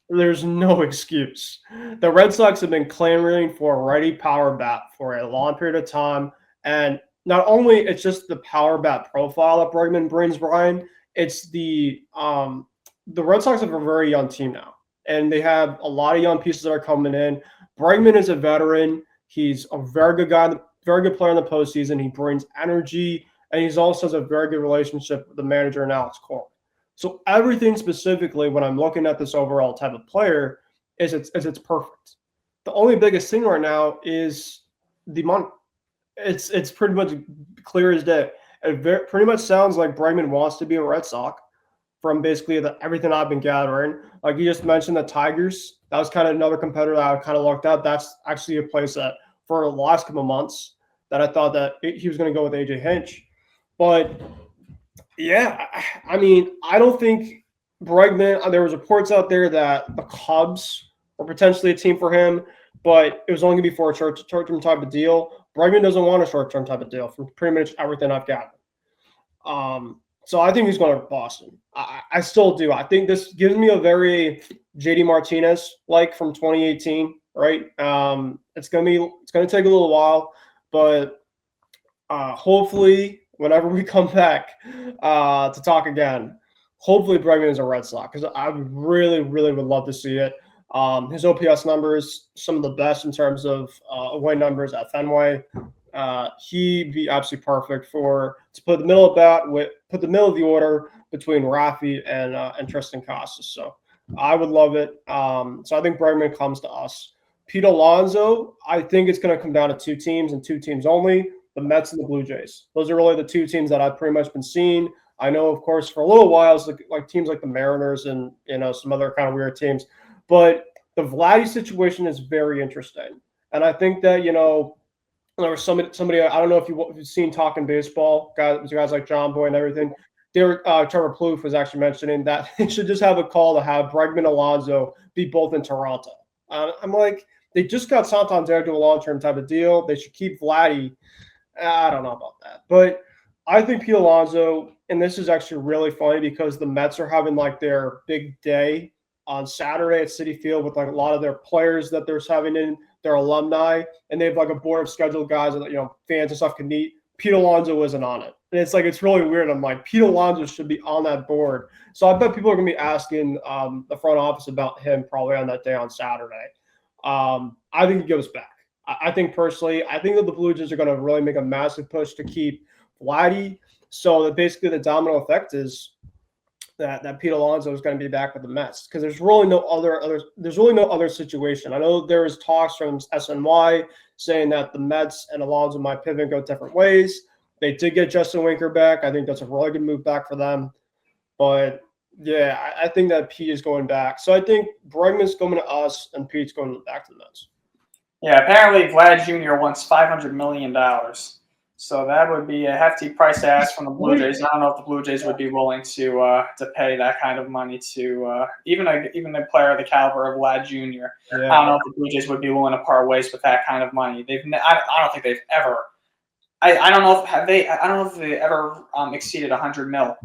there's no excuse. The Red Sox have been clamoring for a righty power bat for a long period of time. And not only it's just the power bat profile that Bregman brings, Brian, it's the Red Sox have a very young team now, and they have a lot of young pieces that are coming in. Bregman is a veteran. He's a very good guy, very good player in the postseason. He brings energy, and he also has a very good relationship with the manager and Alex Cora. So everything specifically, when I'm looking at this overall type of player, is it's perfect. The only biggest thing right now is the money. It's pretty much clear as day. It pretty much sounds like Bregman wants to be a Red Sox from basically everything I've been gathering. Like you just mentioned, the Tigers, that was kind of another competitor that I kind of looked at. That's actually a place that for the last couple of months that I thought that he was going to go with AJ Hinch. But yeah, I mean, I don't think Bregman, there was reports out there that the Cubs were potentially a team for him, but it was only going to be for a short-term type of deal. Bregman doesn't want a short-term type of deal from pretty much everything I've got. So I think he's going to Boston. I still do. I think this gives me a very JD Martinez like from 2018, right? It's going to take a little while, but hopefully whenever we come back to talk again, hopefully Bregman is a Red Sox because I really, really would love to see it. His OPS numbers, some of the best in terms of away numbers at Fenway. He'd be absolutely perfect to put the middle of the order between Rafi and Tristan Casas. So I would love it. So I think Bregman comes to us. Pete Alonso, I think it's going to come down to two teams and two teams only: the Mets and the Blue Jays. Those are really the two teams that I've pretty much been seeing. I know, of course, for a little while, it's like teams like the Mariners and some other kind of weird teams. But the Vladdy situation is very interesting. And I think that, there was somebody I don't know if you've seen Talking Baseball, guys like John Boy and everything. Trevor Plouffe was actually mentioning that they should just have a call to have Bregman Alonso be both in Toronto. I'm like, they just got Santander to a long-term type of deal. They should keep Vladdy. I don't know about that. But I think Pete Alonso, and this is actually really funny because the Mets are having like their big day on Saturday at Citi Field with like a lot of their players that they're having in their alumni, and they have like a board of scheduled guys that fans and stuff can meet. Pete Alonso isn't on it, and it's really weird. I'm like, Pete Alonso should be on that board. So I bet people are gonna be asking the front office about him probably on that day on Saturday. I think he goes back. I think personally, I think that the Blue Jays are gonna really make a massive push to keep Vladdy. So that basically the domino effect is that Pete Alonso is going to be back with the Mets because there's really no other situation. I know there was talks from SNY saying that the Mets and Alonso might pivot and go different ways. They did get Justin Winker back. I think that's a really good move back for them. But yeah, I think that Pete is going back. So I think Bregman's going to us and Pete's going back to the Mets. Yeah, apparently Vlad Jr. wants $500 million. So that would be a hefty price to ask from the Blue Jays. I don't know if the Blue Jays would be willing to pay that kind of money to even a player of the caliber of Vlad Jr. Yeah. I don't know if the Blue Jays would be willing to part ways with that kind of money. I don't think they've ever. I don't know if I don't know if they ever exceeded 100 mil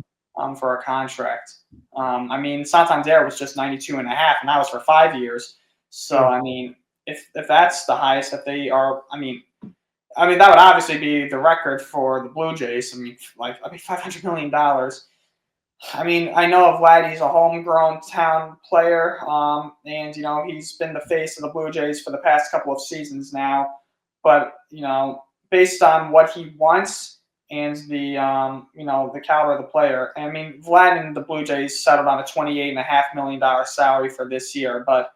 for a contract. I mean, Santander was just 92 and a half, and that was for 5 years. So I mean, if that's the highest that they are, I mean, that would obviously be the record for the Blue Jays. I mean, $500 million. I mean, I know of Vlad. He's a homegrown town player, and he's been the face of the Blue Jays for the past couple of seasons now. But based on what he wants and the the caliber of the player, I mean, Vlad and the Blue Jays settled on a $28.5 million salary for this year, but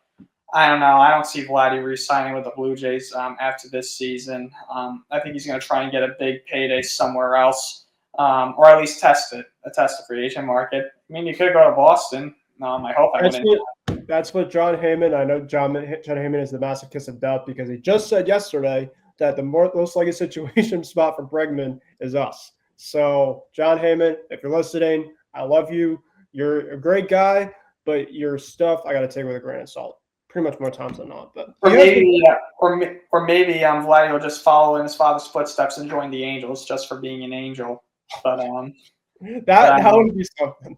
I don't know. I don't see Vladdy re-signing with the Blue Jays after this season. I think he's going to try and get a big payday somewhere else, or at least test the free agent market. I mean, you could go to Boston. I hope I wouldn't. That's what John Heyman. I know John Heyman is the massive kiss of death because he just said yesterday that the most likely situation spot for Bregman is us. So, John Heyman, if you're listening, I love you. You're a great guy, but your stuff I got to take with a grain of salt. Pretty much more times than not, but maybe Vladdy will just follow in his father's footsteps and join the Angels just for being an Angel. But that would be something.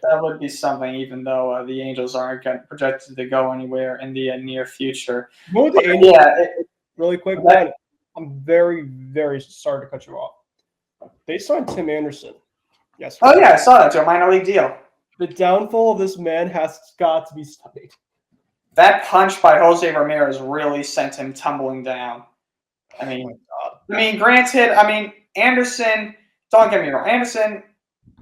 That would be something, even though the Angels aren't projected to go anywhere in the near future. Really quick, Ben, I'm very, very sorry to cut you off. They signed Tim Anderson. Yes. Oh yeah, I saw that to a minor league deal. The downfall of this man has got to be studied. That punch by Jose Ramirez really sent him tumbling down. I mean, granted, Anderson, don't get me wrong, Anderson,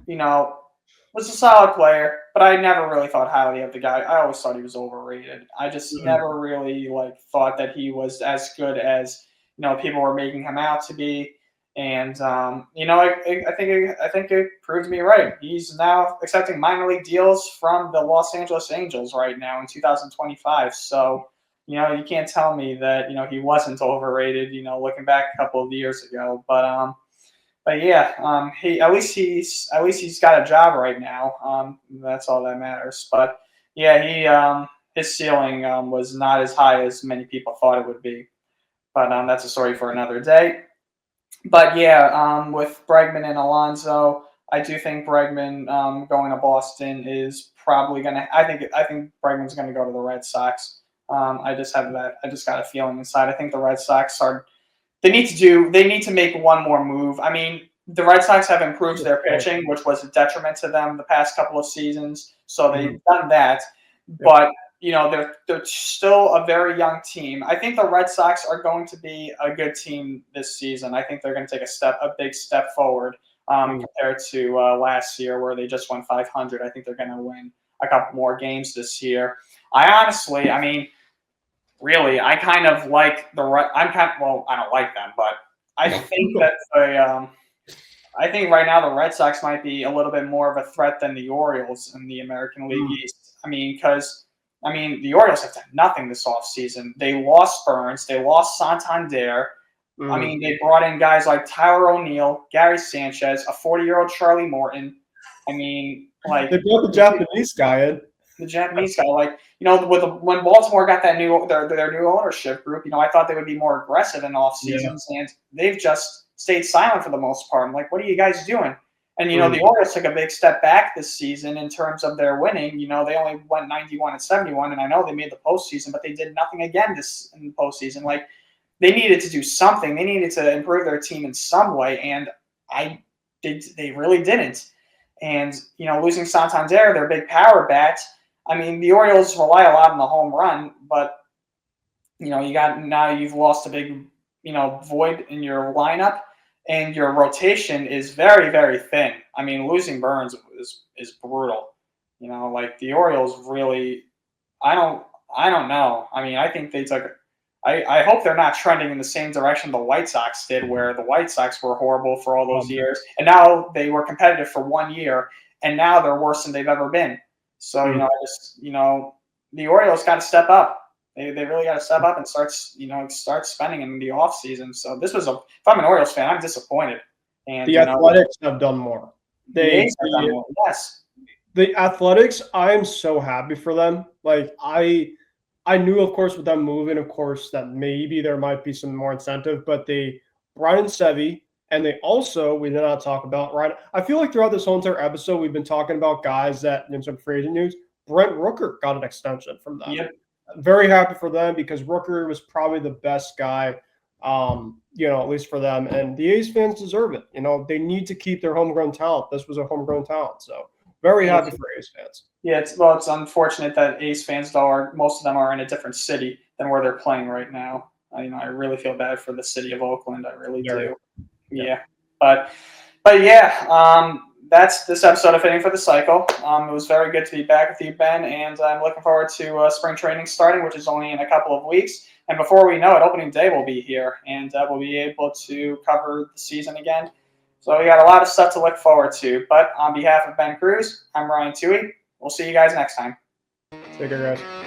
was a solid player, but I never really thought highly of the guy. I always thought he was overrated. I just never really thought that he was as good as people were making him out to be. And I think it proved me right. He's now accepting minor league deals from the Los Angeles Angels right now in 2025. So you can't tell me that he wasn't overrated. Looking back a couple of years ago, but yeah, at least he's got a job right now. That's all that matters. But yeah, his ceiling was not as high as many people thought it would be. But that's a story for another day. But yeah, with Bregman and Alonso, I do think Bregman going to Boston is probably going to. I think Bregman's going to go to the Red Sox. I just got a feeling inside. I think the Red Sox They need to make one more move. I mean, the Red Sox have improved their pitching, which was a detriment to them the past couple of seasons. So they've done that, but they're still a very young team. I think the Red Sox are going to be a good team this season. I think they're going to take a big step forward compared to last year where they just won 500. I think they're going to win a couple more games this year. Really, I kind of like I don't like them, but I think that I think right now the Red Sox might be a little bit more of a threat than the Orioles in the American League East. Because the Orioles have done nothing this offseason. They lost Burns. They lost Santander. They brought in guys like Tyler O'Neill, Gary Sanchez, a 40-year-old Charlie Morton. They brought the Japanese guy in. The Japanese guy, when Baltimore got that their new ownership group, I thought they would be more aggressive in off seasons, and they've just stayed silent for the most part. I'm like, what are you guys doing? And the Orioles took a big step back this season in terms of their winning. They only went 91-71, and I know they made the postseason, but they did nothing again in the postseason. They needed to do something. They needed to improve their team in some way, and they really didn't. And losing Santander, their big power bat. The Orioles rely a lot on the home run, but you've lost a big void in your lineup. And your rotation is very, very thin. Losing Burns is brutal. The Orioles really, I don't know. I think they took. I hope they're not trending in the same direction the White Sox did, where the White Sox were horrible for all those years, and now they were competitive for 1 year, and now they're worse than they've ever been. So, Mm. the Orioles got to step up. They really got to step up and start spending in the offseason. So if I'm an Orioles fan, I'm disappointed. And The Athletics have done more. the A's have done more. Yes. The Athletics, I'm so happy for them. Like I knew, of course, with them moving, of course, that maybe there might be some more incentive, but they brought in Sevy, and they also, we did not talk about, right? I feel like throughout this whole entire episode, we've been talking about guys that, in some free agent news, Brent Rooker got an extension from them. Yep. Very happy for them because Rooker was probably the best guy, at least for them. And the A's fans deserve it. They need to keep their homegrown talent. This was a homegrown talent. So very happy for A's fans. Yeah, it's unfortunate that A's fans, though, most of them are in a different city than where they're playing right now. I really feel bad for the city of Oakland. I really do. Yeah. But yeah, that's this episode of Hitting for the Cycle. It was very good to be back with you, Ben, and I'm looking forward to spring training starting, which is only in a couple of weeks. And before we know it, opening day will be here, and we'll be able to cover the season again. So we got a lot of stuff to look forward to. But on behalf of Ben Kruse, I'm Ryan Touhey. We'll see you guys next time. Take care, guys.